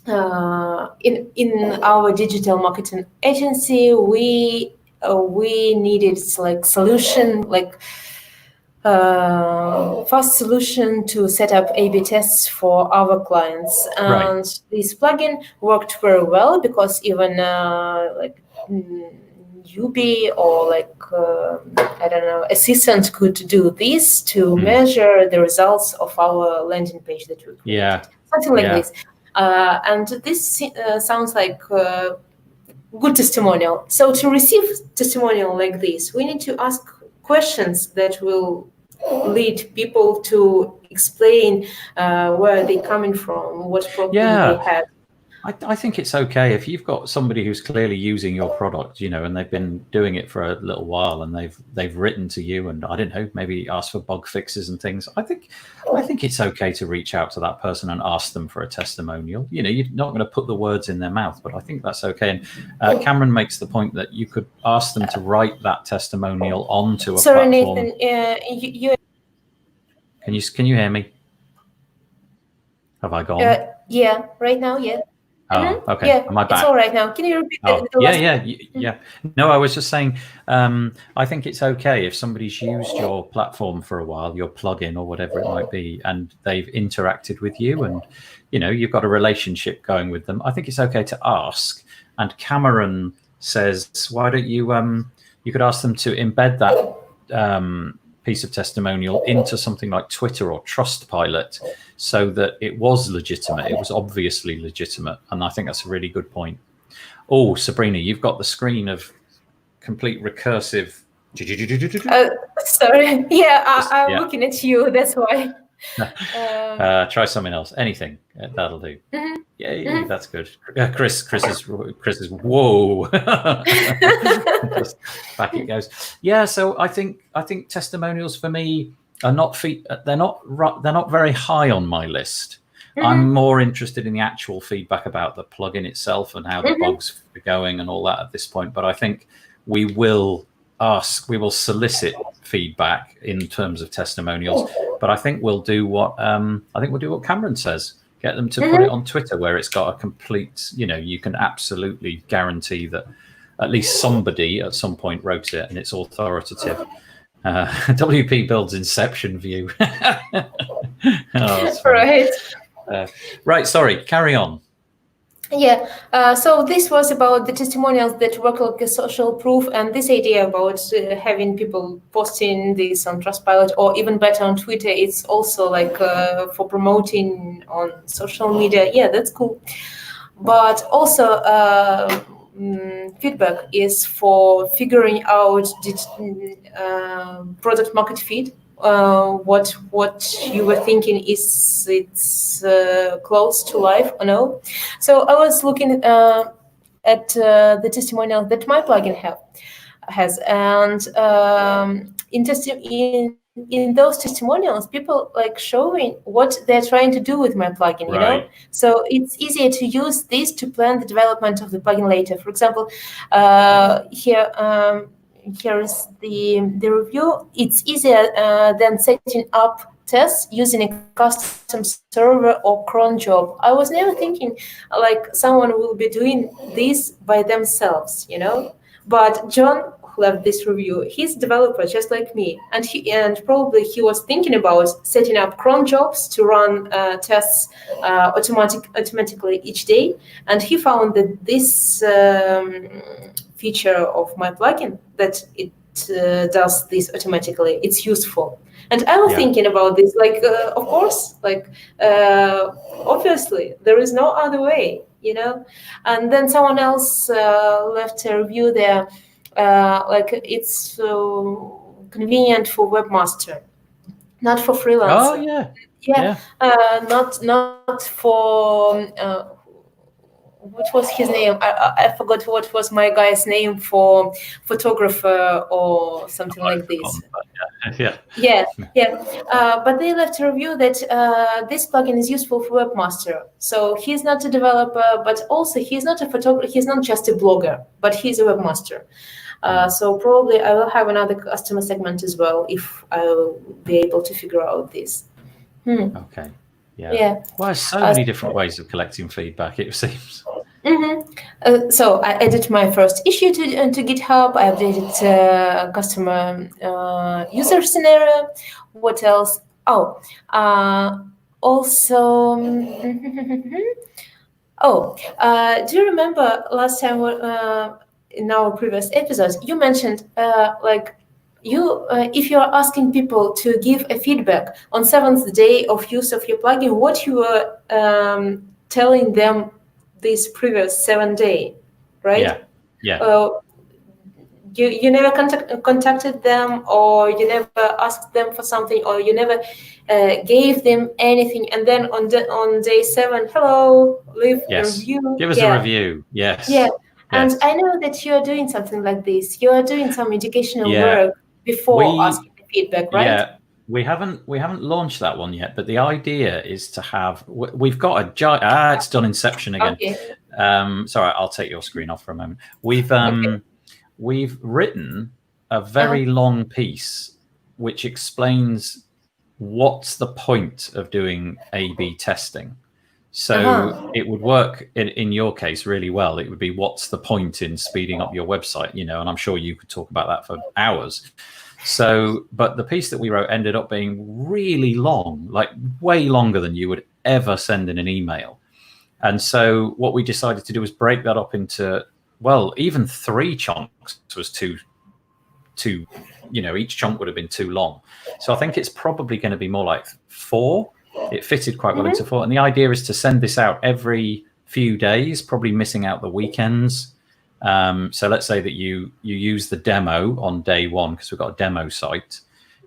in our digital marketing agency, we needed like solution, like fast solution to set up A/B tests for our clients, and this plugin worked very well because even like newbie or like I don't know, assistant could do this to measure the results of our landing page that we created. Something like this. And this sounds like good testimonial. So to receive testimonial like this, we need to ask questions that will lead people to explain where they're coming from, what problem they had. I think it's okay if you've got somebody who's clearly using your product, and they've been doing it for a little while, and they've written to you, and I don't know, maybe asked for bug fixes and things. I think it's okay to reach out to that person and ask them for a testimonial. You're not going to put the words in their mouth, but I think that's okay. And Cameron makes the point that you could ask them to write that testimonial onto a platform. Nathan, you can you hear me? Have I gone? Yeah, right now, yeah. Oh, okay. Yeah, am I back? It's all right now. Can you repeat that? Yeah. No, I was just saying, I think it's okay if somebody's used your platform for a while, your plugin or whatever it might be, and they've interacted with you and, you've got a relationship going with them. I think it's okay to ask. And Cameron says, why don't you, you could ask them to embed that piece of testimonial into something like Twitter or Trustpilot so that it was legitimate. It was obviously legitimate. And I think that's a really good point. Oh, Sabrina, you've got the screen of complete recursive. Sorry. Yeah, I'm looking at you. That's why. Try something else. Anything. That'll do. Yay, that's good. Chris is whoa. Just back it goes. Yeah, so I think testimonials for me are they're not very high on my list. I'm more interested in the actual feedback about the plugin itself and how the bugs are going and all that at this point. But I think we will solicit feedback in terms of testimonials. But I think we'll do what Cameron says. Get them to put it on Twitter where it's got a complete, you can absolutely guarantee that at least somebody at some point wrote it and it's authoritative. WP builds Inception view. Right. Right. Sorry. Carry on. Yeah, so this was about the testimonials that work like a social proof, and this idea about having people posting this on Trustpilot or even better on Twitter, it's also like for promoting on social media. Yeah, that's cool. But also feedback is for figuring out product market fit. What you were thinking, is it's close to life or no? So I was looking at the testimonial that my plugin has, and in in those testimonials, people like showing what they're trying to do with my plugin, you know? So it's easier to use this to plan the development of the plugin later. For example, here is the review. It's easier than setting up tests using a custom server or cron job. I was never thinking like someone will be doing this by themselves, you know? But John, who left this review, he's a developer just like me, and probably he was thinking about setting up cron jobs to run tests automatically each day, and he found that this feature of my plugin, that it does this automatically, it's useful. And I was thinking about this, like, of course, like, obviously, there is no other way, you know? And then someone else left a review there, like, it's convenient for webmaster, not for freelancer. Not for... what was his name? I forgot what was my guy's name for photographer or something like this. But they left a review that this plugin is useful for webmaster. So he's not a developer, but also he's not a photographer. He's not just a blogger, but he's a webmaster. So probably I will have another customer segment as well if I will be able to figure out this. Okay. Yeah. Well, there's so many different ways of collecting feedback, it seems. So I added my first issue to GitHub. I updated customer user scenario. What else? Oh, also, do you remember last time in our previous episodes, you mentioned like, if you are asking people to give a feedback on 7th day of use of your plugin, what you were telling them this previous 7 day, right? You never contacted them, or you never asked them for something, or you never gave them anything, and then on day 7, hello, leave a review. Give us a review. Yes. And I know that you are doing something like this. You are doing some educational work before asking the feedback, right? We haven't launched that one yet, but the idea is to have. We've got a giant. It's done Inception again. Okay. Sorry, I'll take your screen off for a moment. We've written a very long piece which explains what's the point of doing A/B testing. So it would work in your case really well. It would be, what's the point in speeding up your website, you know, and I'm sure you could talk about that for hours. So, but the piece that we wrote ended up being really long, like way longer than you would ever send in an email. And so what we decided to do was break that up into, well, even 3 chunks was too, you know, each chunk would have been too long. So I think it's probably going to be more like 4. It fitted quite well into 4. And the idea is to send this out every few days, probably missing out the weekends. So let's say that you use the demo on day 1, because we've got a demo site,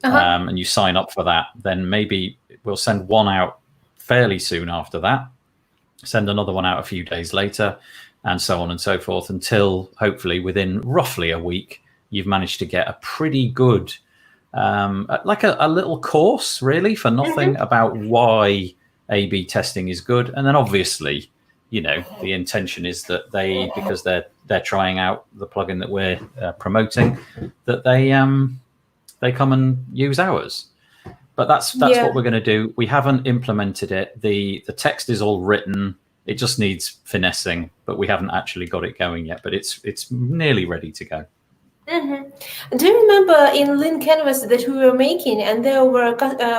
and you sign up for that. Then maybe we'll send one out fairly soon after that, send another one out a few days later, and so on and so forth, until hopefully within roughly a week, you've managed to get a pretty good, like a little course really for nothing about why A/B testing is good. And then obviously, you know, the intention is that because they're trying out the plugin that we're promoting, that they come and use ours. But that's what we're going to do. We haven't implemented it. The text is all written. It just needs finessing, but we haven't actually got it going yet. But it's nearly ready to go. Do you remember in Lean Canvas that we were making, and there were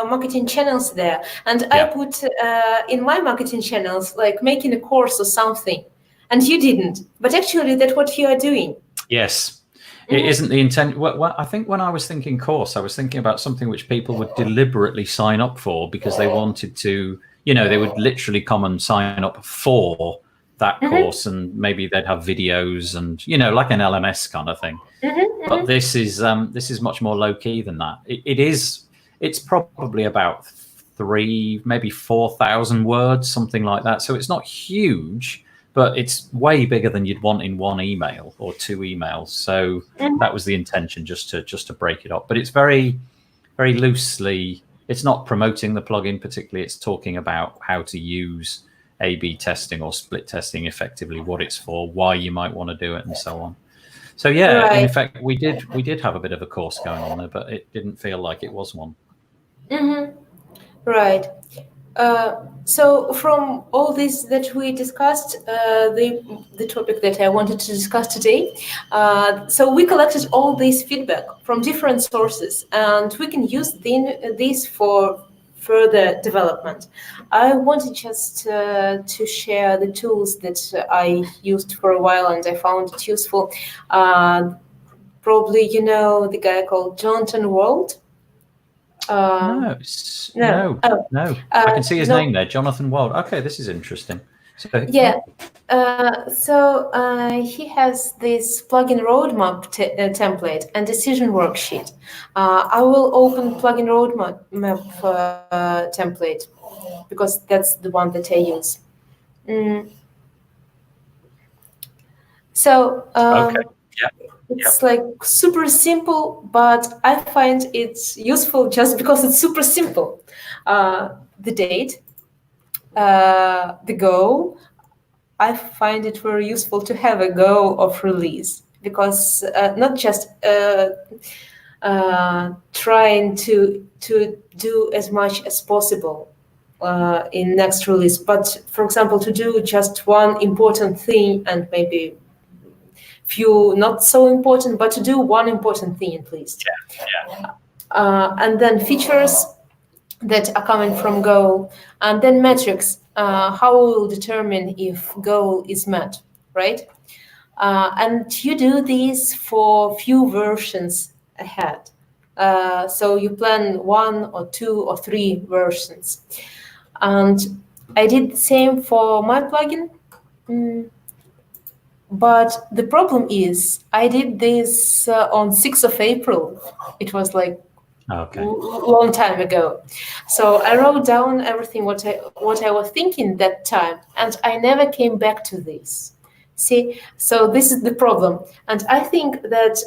marketing channels there, and I put in my marketing channels like making a course or something, and you didn't, but actually that's what you are doing. Yes. It isn't the intent. Well, I think when I was thinking course, I was thinking about something which people would deliberately sign up for because they wanted to, you know, they would literally come and sign up for that course, and maybe they'd have videos and, you know, like an LMS kind of thing. But this is much more low key than that. It's probably about 3, maybe 4,000 words, something like that. So it's not huge, but it's way bigger than you'd want in 1 email or 2 emails. So that was the intention, just to break it up. But it's very, very loosely. It's not promoting the plugin particularly. It's talking about how to use A/B testing or split testing effectively, what it's for, why you might want to do it, and so on. So yeah, in effect, we did have a bit of a course going on there, but it didn't feel like it was one. Mm-hmm. Right. So from all this that we discussed, the topic that I wanted to discuss today, so we collected all this feedback from different sources, and we can use this for further development. I wanted just to share the tools that I used for a while and I found it useful. Probably you know the guy called Jonathan Wald. No. I can see his name there, Jonathan Wald. Okay, this is interesting. So, yeah. So he has this plugin roadmap template and decision worksheet. I will open plugin roadmap template because that's the one that I use. So okay. it's like super simple, but I find it's useful just because it's super simple. The date, the goal. I find it very useful to have a goal of release because not just trying to do as much as possible in next release, but for example, to do just one important thing and maybe few not so important, but to do one important thing at least. And then features that are coming from goal, and then metrics, how we will determine if goal is met, right? And you do this for few versions ahead. So you plan 1 or 2 or 3 versions. And I did the same for my plugin. But the problem is I did this on 6th of April. It was like long time ago. So I wrote down everything what I was thinking that time, and I never came back to this. See, so this is the problem. And I think that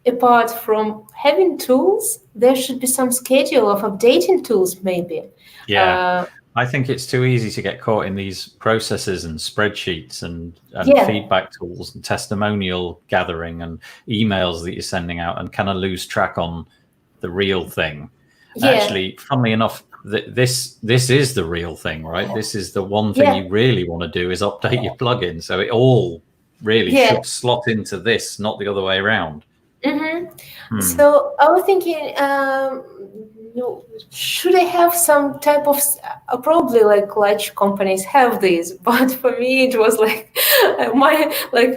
apart from having tools, there should be some schedule of updating tools maybe. Yeah. I think it's too easy to get caught in these processes and spreadsheets and feedback tools and testimonial gathering and emails that you're sending out and kind of lose track on the real thing. Yeah. Actually, funnily enough, this is the real thing, right? This is the one thing you really want to do is update your plugin. So it all really should slot into this, not the other way around. So I was thinking, should I have some type of probably like large companies have this, but for me it was like my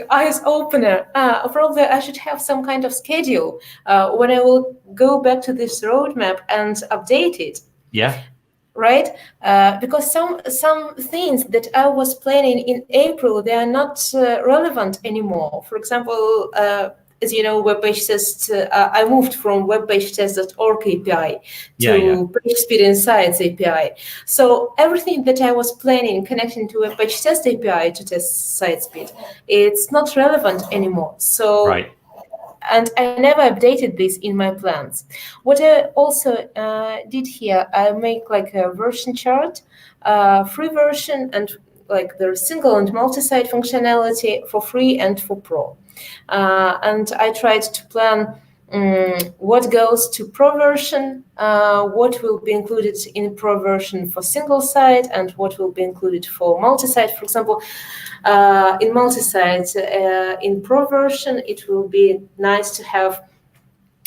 eyes opener. Probably I should have some kind of schedule when I will go back to this roadmap and update it. Yeah. Right, because some things that I was planning in April, they are not relevant anymore. For example, as you know, web page test. I moved from webpagetest.org API to Page Speed Insights API. So everything that I was planning connecting to web page test API to test site speed, it's not relevant anymore. So. Right. And I never updated this in my plans. What I also did here, I make like a version chart, free version, and like there's single and multi-site functionality for free and for pro. And I tried to plan what goes to pro version, what will be included in pro version for single site, and what will be included for multi-site. For example, in multi-site, in pro version, it will be nice to have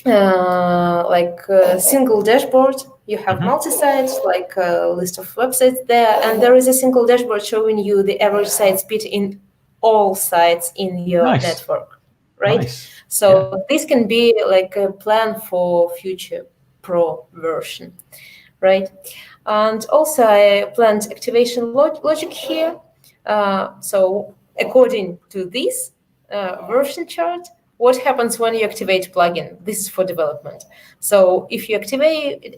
like a single dashboard. You have multi-site, like a list of websites there, and there is a single dashboard showing you the average site speed in all sites in your network, right? So this can be like a plan for future pro version, right? And also I planned activation logic here. So according to this version chart, what happens when you activate plugin? This is for development. So if you activate,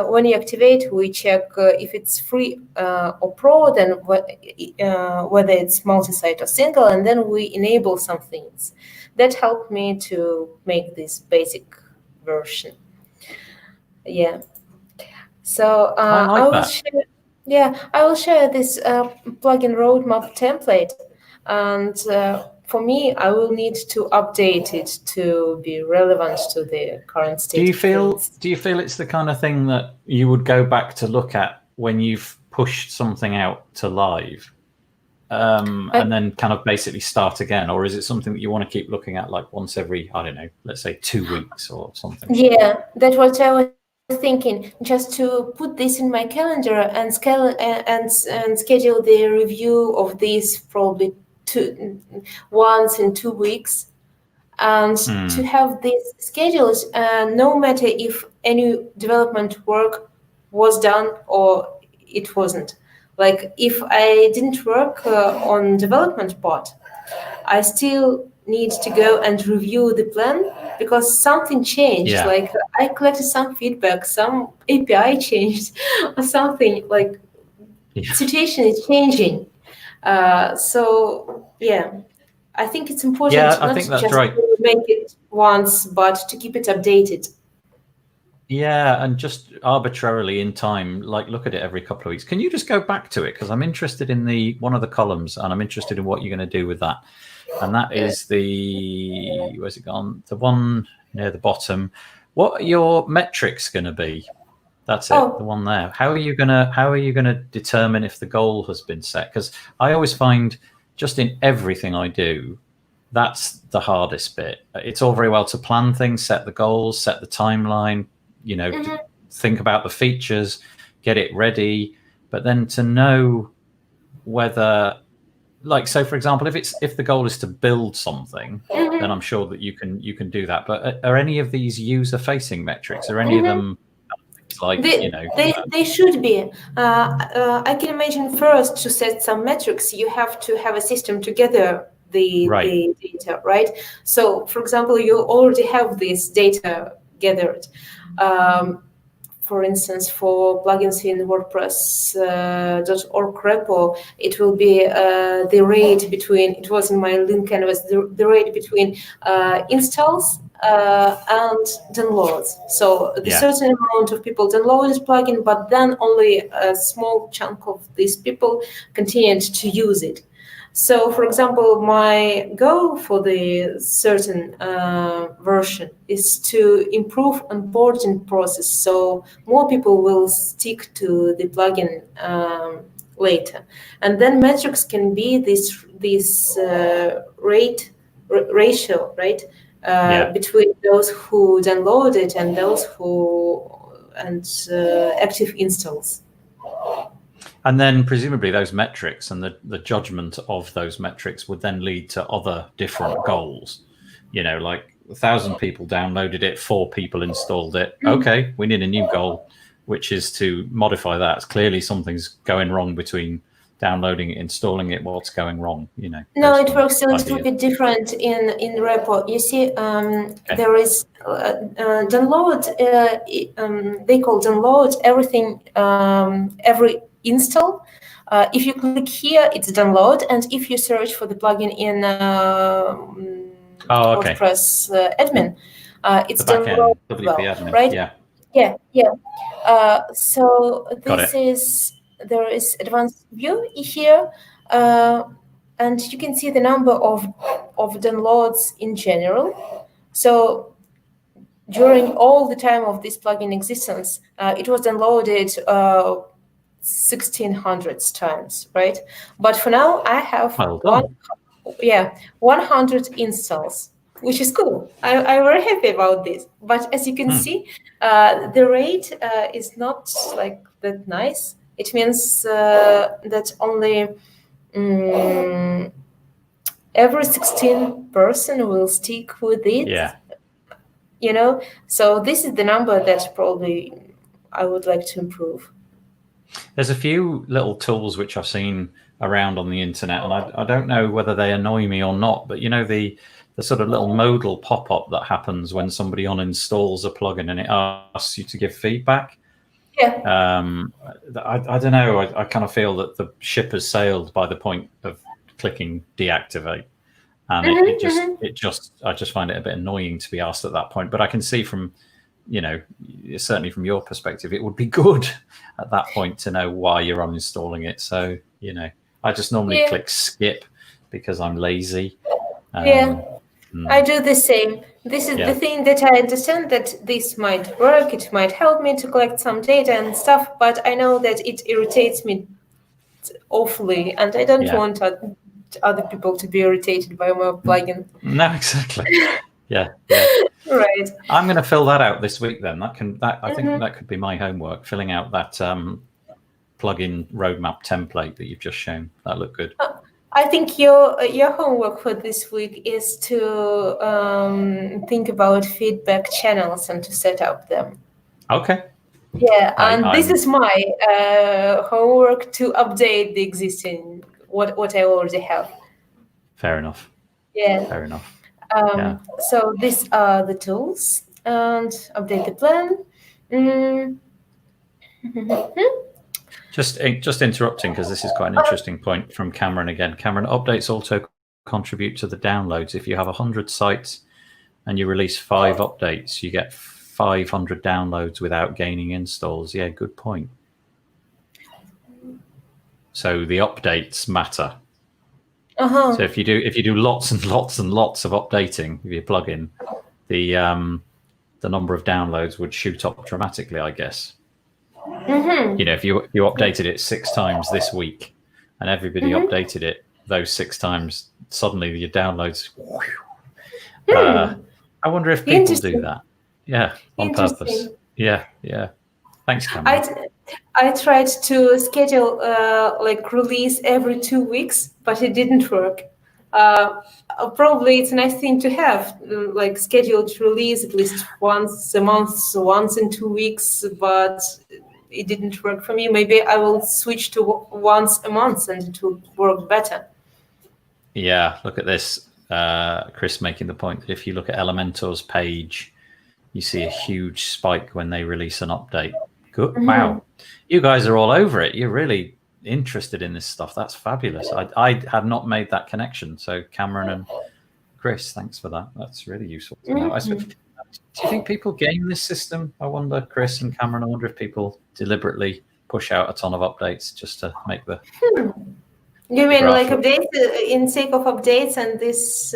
when you activate, we check if it's free or pro, then whether it's multi-site or single, and then we enable some things. That helped me to make this basic version. Yeah. So I like that. I will share this plugin roadmap template, and for me, I will need to update it to be relevant to the current state. Do you feel it's the kind of thing that you would go back to look at when you've pushed something out to live, and then kind of basically start again, or is it something that you want to keep looking at like once every, I don't know, let's say 2 weeks or something? Yeah, that's what I was thinking, just to put this in my calendar and schedule the review of this probably once in 2 weeks, and to have these schedules, no matter if any development work was done or it wasn't. Like if I didn't work on development part, I still need to go and review the plan because something changed. Yeah. Like I collected some feedback, some API changed or something, like situation is changing. So yeah, I think it's important not just to make it once, but to keep it updated. Yeah, and just arbitrarily in time, like look at it every couple of weeks. Can you just go back to it? Because I'm interested in one of the columns, and I'm interested in what you're going to do with that. And that is where's it gone? The one near the bottom. What are your metrics going to be? That's it, the one there. How are you gonna determine if the goal has been set? Because I always find just in everything I do, that's the hardest bit. It's all very well to plan things, set the goals, set the timeline, think about the features, get it ready, but then to know whether, like, so for example, if the goal is to build something, then I'm sure that you can do that. But are any of these user facing metrics? Are any of them like they should be? I can imagine first to set some metrics, you have to have a system to gather the data, right? So for example, you already have this data gathered. For instance, for plugins in WordPress .org repo, it will be the rate between, it was in my link canvas, the rate between installs and downloads. So the certain amount of people download this plugin, but then only a small chunk of these people continued to use it. So, for example, my goal for the certain version is to improve onboarding process, so more people will stick to the plugin later. And then metrics can be this ratio, right? Between those who download it and those who active installs. And then presumably those metrics and the judgment of those metrics would then lead to other different goals. Like 1,000 people downloaded it, 4 people installed it. Okay, we need a new goal, which is to modify that. Clearly something's going wrong between downloading it, installing it. What's going wrong? No, it works a little bit different in repo. You see, there is download. They call download everything, every install. If you click here, it's download, and if you search for the plugin in WordPress admin, it's download, admin. right? So this there is advanced view here, and you can see the number of downloads in general. So during all the time of this plugin existence, it was downloaded 1,600 times, right? But for now, I have 100 installs, which is cool. I'm very happy about this. But as you can see, the rate is not like that nice. It means that only every 16 person will stick with it. So this is the number that probably I would like to improve. There's a few little tools which I've seen around on the internet, and I don't know whether they annoy me or not, but the sort of little modal pop-up that happens when somebody uninstalls a plugin and it asks you to give feedback. Yeah. I don't know. I kind of feel that the ship has sailed by the point of clicking deactivate, and I just find it a bit annoying to be asked at that point. But I can see from, certainly from your perspective, it would be good at that point to know why you're uninstalling it. So I just normally click skip because I'm lazy. I do the same. This is the thing that I understand, that this might work. It might help me to collect some data and stuff, but I know that it irritates me awfully, and I don't want other people to be irritated by my plugin. No, exactly. Yeah. Right. I'm going to fill that out this week then. I think that could be my homework, filling out that plugin roadmap template that you've just shown. That looked good. I think your homework for this week is to think about feedback channels and to set up them. Okay. Yeah, and this is my homework to update the existing what I already have. Fair enough. Yeah. Fair enough. So these are the tools, and update the plan. Just interrupting, because this is quite an interesting point from Cameron again. Cameron, updates also contribute to the downloads. If you have 100 sites and you release 5 updates, you get 500 downloads without gaining installs. Yeah, good point. So the updates matter. So if you do lots and lots and lots of updating of your plugin, the number of downloads would shoot up dramatically, I guess. If you updated it 6 times this week and everybody updated it those 6 times, suddenly your downloads. I wonder if people do that. Yeah, on purpose. Yeah. Thanks, Cameron. I tried to schedule release every 2 weeks, but it didn't work. Probably it's a nice thing to have, like scheduled release at least once a month, once in 2 weeks, but it didn't work for me. Maybe I will switch to once a month and it will work better. Yeah, look at this. Chris making the point that if you look at Elementor's page, you see a huge spike when they release an update. Good. Wow. You guys are all over it. You're really interested in this stuff. That's fabulous. I had not made that connection. So Cameron and Chris, thanks for that. That's really useful to know. Do you think people game this system? I wonder, Chris and Cameron, I wonder if people deliberately push out a ton of updates just to make the... You mean like updates in sake of updates and this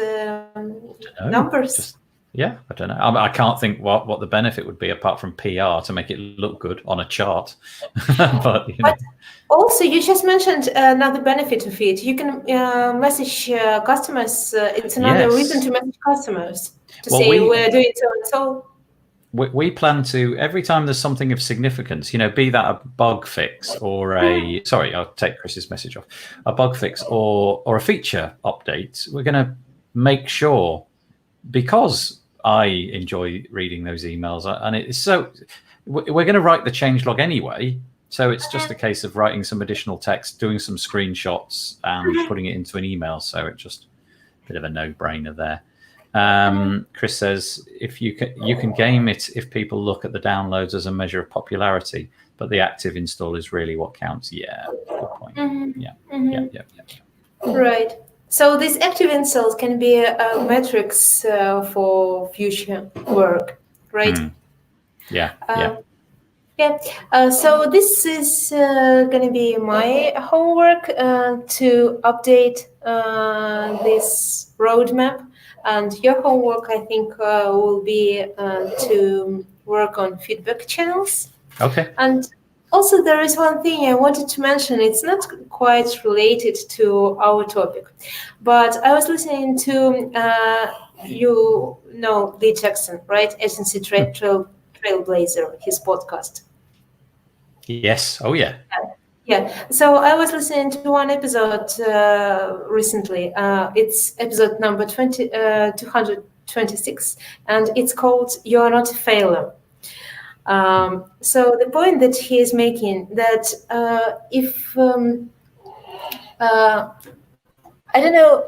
numbers? I don't know. I can't think what the benefit would be apart from PR to make it look good on a chart. But also, you just mentioned another benefit of it. You can message customers. It's another reason to message customers to say we're doing so and so. We plan to, every time there's something of significance, be that a bug fix or sorry, I'll take Chris's message off, a bug fix or a feature update, we're going to make sure, because I enjoy reading those emails, and it's so, we're going to write the changelog anyway. So it's just a case of writing some additional text, doing some screenshots and putting it into an email. So it's just a bit of a no-brainer there. Chris says, if you can game it if people look at the downloads as a measure of popularity, but the active install is really what counts. Yeah, good point. Yeah. Right. So these active installs can be metrics for future work, right? Yeah. So this is going to be my homework to update this roadmap. And your homework, I think, will be to work on feedback channels. Okay. And also, there is one thing I wanted to mention. It's not quite related to our topic, but I was listening to, Lee Jackson, right? Agency Trailblazer, his podcast. Yes. Oh, yeah. Yeah, so I was listening to one episode recently. It's episode number 226, and it's called "You're Not a Failure." So the point that he is making that if I don't know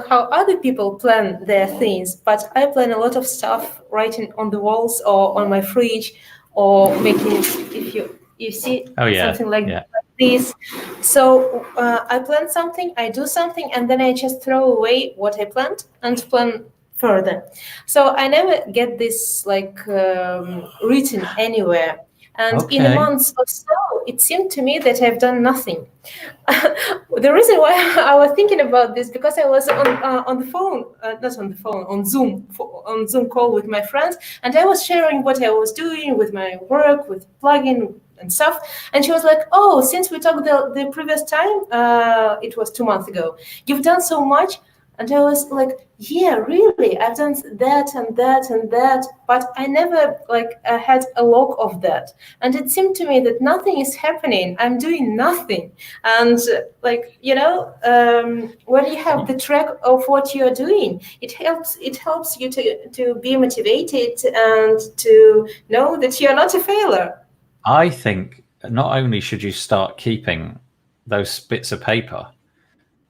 how other people plan their things, but I plan a lot of stuff writing on the walls or on my fridge, or making, if you see Oh yeah, something like yeah. this. So I plan something, I do something, and then I just throw away what I planned and plan further. So I never get this like written anywhere. And in a Okay. month or so, it seemed to me that I've done nothing. The reason why I was thinking about this, because I was on the phone, not on the phone, on Zoom call with my friends, and I was sharing what I was doing with my work, with plugin and stuff. And she was like, "Oh, since we talked the previous time, it was 2 months ago, you've done so much." And I was like, "Yeah, really, I've done that and that and that," but I never had a log of that. And it seemed to me that nothing is happening. I'm doing nothing. And when you have the track of what you're doing, it helps you to be motivated and to know that you're not a failure. I think not only should you start keeping those bits of paper,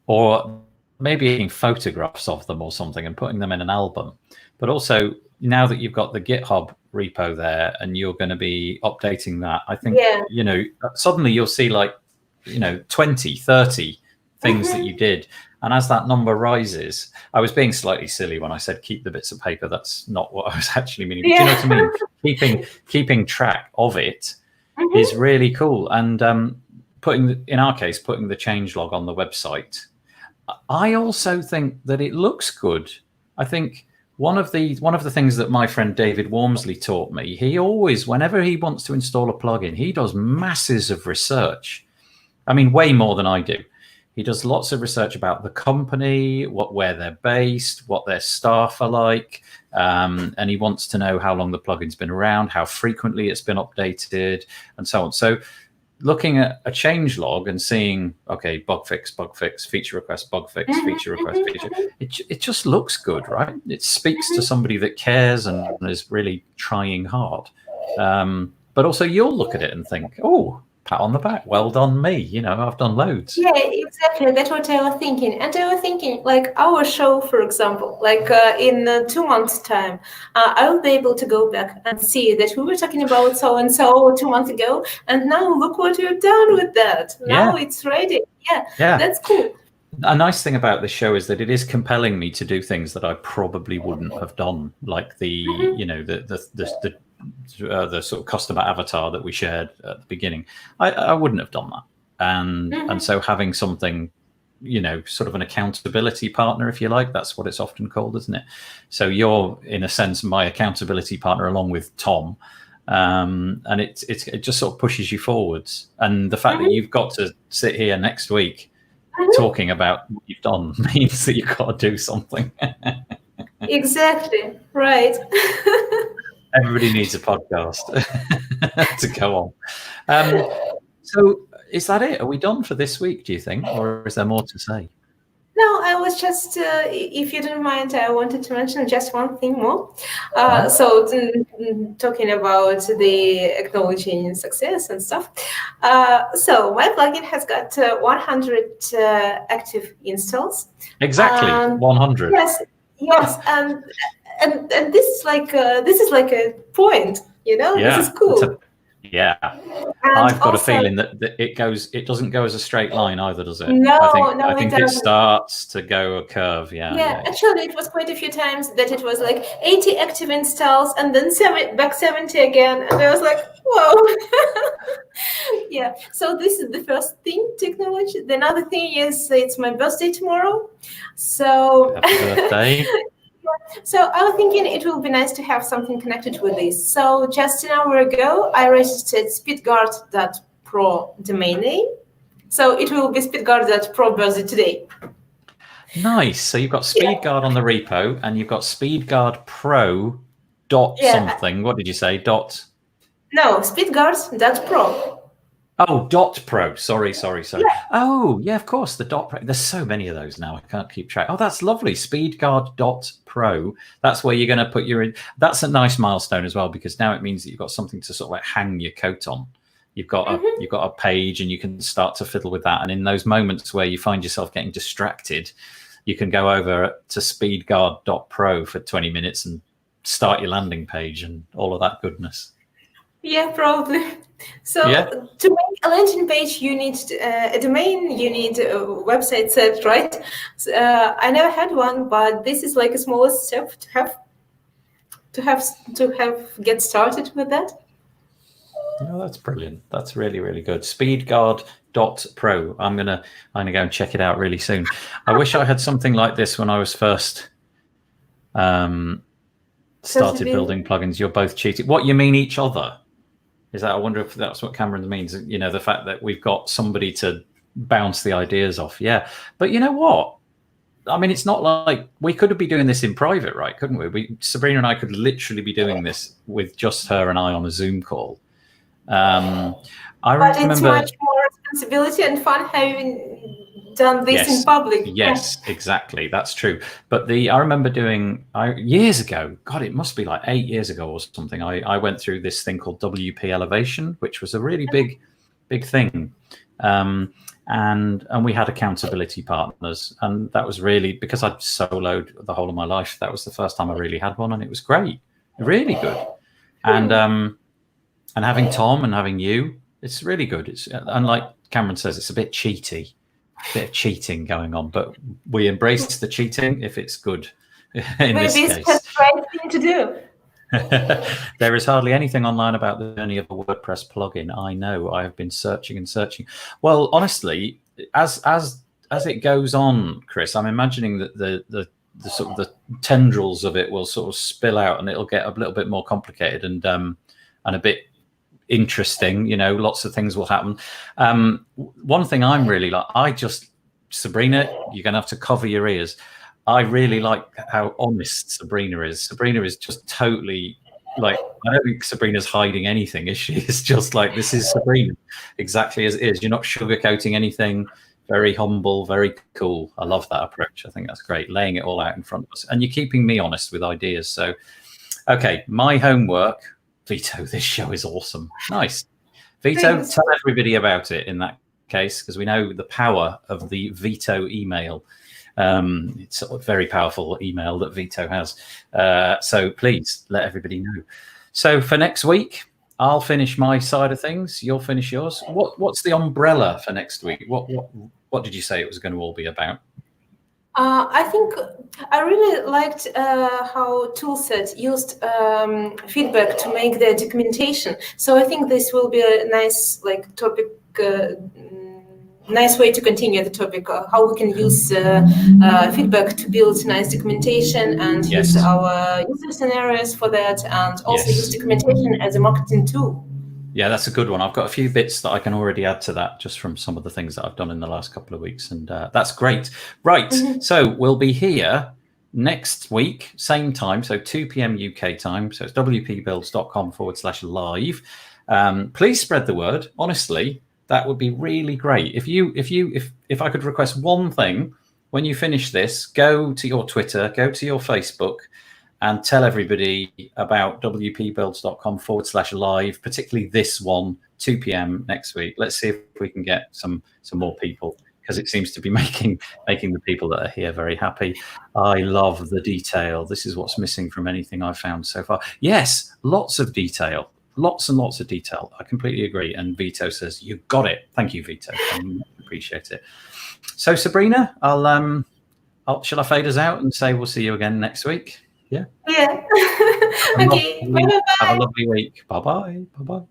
or maybe taking photographs of them or something and putting them in an album, but also now that you've got the GitHub repo there and you're going to be updating that, I think, suddenly you'll see 20, 30 things that you did. And as that number rises, I was being slightly silly when I said keep the bits of paper. That's not what I was actually meaning. But do you know what I mean? Keeping track of it is really cool. And in our case, putting the changelog on the website, I also think that it looks good. I think one of the things that my friend David Wormsley taught me, he always, whenever he wants to install a plugin, he does masses of research. I mean, way more than I do. He does lots of research about the company, where they're based, what their staff are like, and he wants to know how long the plugin's been around, how frequently it's been updated, and so on. So looking at a change log and seeing, okay, bug fix, feature request, bug fix, feature request, it just looks good, right? It speaks to somebody that cares and is really trying hard. But also you'll look at it and think, oh, pat on the back, well done me, I've done loads. Yeah, exactly, that's what I was thinking. And I was thinking, like our show, for example, in 2 months time, I will be able to go back and see that we were talking about so and so 2 months ago, and now look what we've done with that. Now it's ready. Yeah, that's cool. A nice thing about this show is that it is compelling me to do things that I probably wouldn't have done, like the sort of customer avatar that we shared at the beginning. I wouldn't have done that. And so having something, sort of an accountability partner, if you like, that's what it's often called, isn't it? So you're, in a sense, my accountability partner along with Tom. And it just sort of pushes you forwards. And the fact that you've got to sit here next week talking about what you've done means that you've got to do something. Exactly, right. Everybody needs a podcast to go on. So is that it? Are we done for this week, do you think? Or is there more to say? No, I was just, if you don't mind, I wanted to mention just one thing more. So talking about the acknowledging success and stuff. So my plugin has got 100 active installs. Exactly, 100. Yes, and this is like a point, this is cool. Yeah, and I've got a feeling that it doesn't go as a straight line either, does it? No, I think it starts to go a curve. Yeah. Actually, it was quite a few times that it was like 80 active installs and then back 70 again, and I was like, whoa. Yeah. So this is the first thing to acknowledge. The another thing is it's my birthday tomorrow, so happy birthday. So I was thinking it will be nice to have something connected with this. So just an hour ago, I registered speedguard.pro domain name. So it will be speedguard.pro birthday today. Nice. So you've got SpeedGuard on the repo, and you've got SpeedGuard Pro dot something. What did you say? Dot? No, SpeedGuard.pro. Oh, .pro. Sorry. Yeah. Oh, yeah, of course, the .pro. There's so many of those now. I can't keep track. Oh, that's lovely. SpeedGuard.pro. That's where you're going to put your... That's a nice milestone as well, because now it means that you've got something to sort of like hang your coat on. You've got a page, and you can start to fiddle with that. And in those moments where you find yourself getting distracted, you can go over to speedguard.pro for 20 minutes and start your landing page and all of that goodness. Yeah, probably. So to make a landing page, you need a domain, you need a website set, right? So, I never had one, but this is like a smallest step to get started with that. Oh, that's brilliant. That's really, really good. Speedguard.pro. I'm gonna go and check it out really soon. I wish I had something like this when I was first started building plugins. You're both cheating. What, you mean each other? Is that, I wonder if that's what Cameron means, you know, the fact that we've got somebody to bounce the ideas off. Yeah. But you know what? I mean, it's not like we could be doing this in private, right? Couldn't we? Sabrina and I could literally be doing this with just her and I on a Zoom call. But it's much more responsibility and fun having done this in public. Yes, exactly. That's true. But I remember doing years ago, God, it must be like 8 years ago or something. I went through this thing called WP Elevation, which was a really big thing. And we had accountability partners, and that was really, because I'd soloed the whole of my life, that was the first time I really had one, and it was great, really good. And having Tom and having you, it's really good. It's, and like Cameron says, it's a bit cheaty, a bit of cheating going on, but we embrace the cheating if it's good. In this case, maybe it's the right thing to do. There is hardly anything online about the journey of a WordPress plugin. I know. I have been searching and searching. Well, honestly, as it goes on, Chris, I'm imagining that the sort of the tendrils of it will sort of spill out, and it'll get a little bit more complicated and a bit interesting. You know, lots of things will happen. One thing I'm really like, Sabrina, you're going to have to cover your ears. I really like how honest Sabrina is. Sabrina is just totally like, I don't think Sabrina's hiding anything, is she? It's just like, this is Sabrina, exactly as it is. You're not sugarcoating anything. Very humble, very cool. I love that approach. I think that's great, laying it all out in front of us. And you're keeping me honest with ideas. So, okay, my homework, Vito, this show is awesome. Nice. Vito, tell everybody about it in that case, because we know the power of the Vito email. It's a very powerful email that Vito has. So please let everybody know. So for next week, I'll finish my side of things. You'll finish yours. What's the umbrella for next week? What did you say it was going to all be about? I think I really liked how Toolset used feedback to make their documentation. So I think this will be a nice topic. Nice way to continue the topic, how we can use feedback to build nice documentation and use our user scenarios for that, and also use documentation as a marketing tool. Yeah, that's a good one. I've got a few bits that I can already add to that just from some of the things that I've done in the last couple of weeks, and that's great. Right, so we'll be here next week, same time, so 2 p.m. UK time. So it's wpbuilds.com/live. Please spread the word. Honestly, that would be really great. If I could request one thing, when you finish this, go to your Twitter, go to your Facebook, and tell everybody about wpbuilds.com/live, particularly this one, 2 p.m. next week. Let's see if we can get some more people, because it seems to be making the people that are here very happy. I love the detail. This is what's missing from anything I've found so far. Yes, lots of detail. Lots and lots of detail. I completely agree. And Vito says, you got it. Thank you, Vito. I appreciate it. So Sabrina, shall I fade us out and say we'll see you again next week? Yeah. Yeah. Okay. Bye-bye. Have a lovely week. Bye-bye. Bye-bye.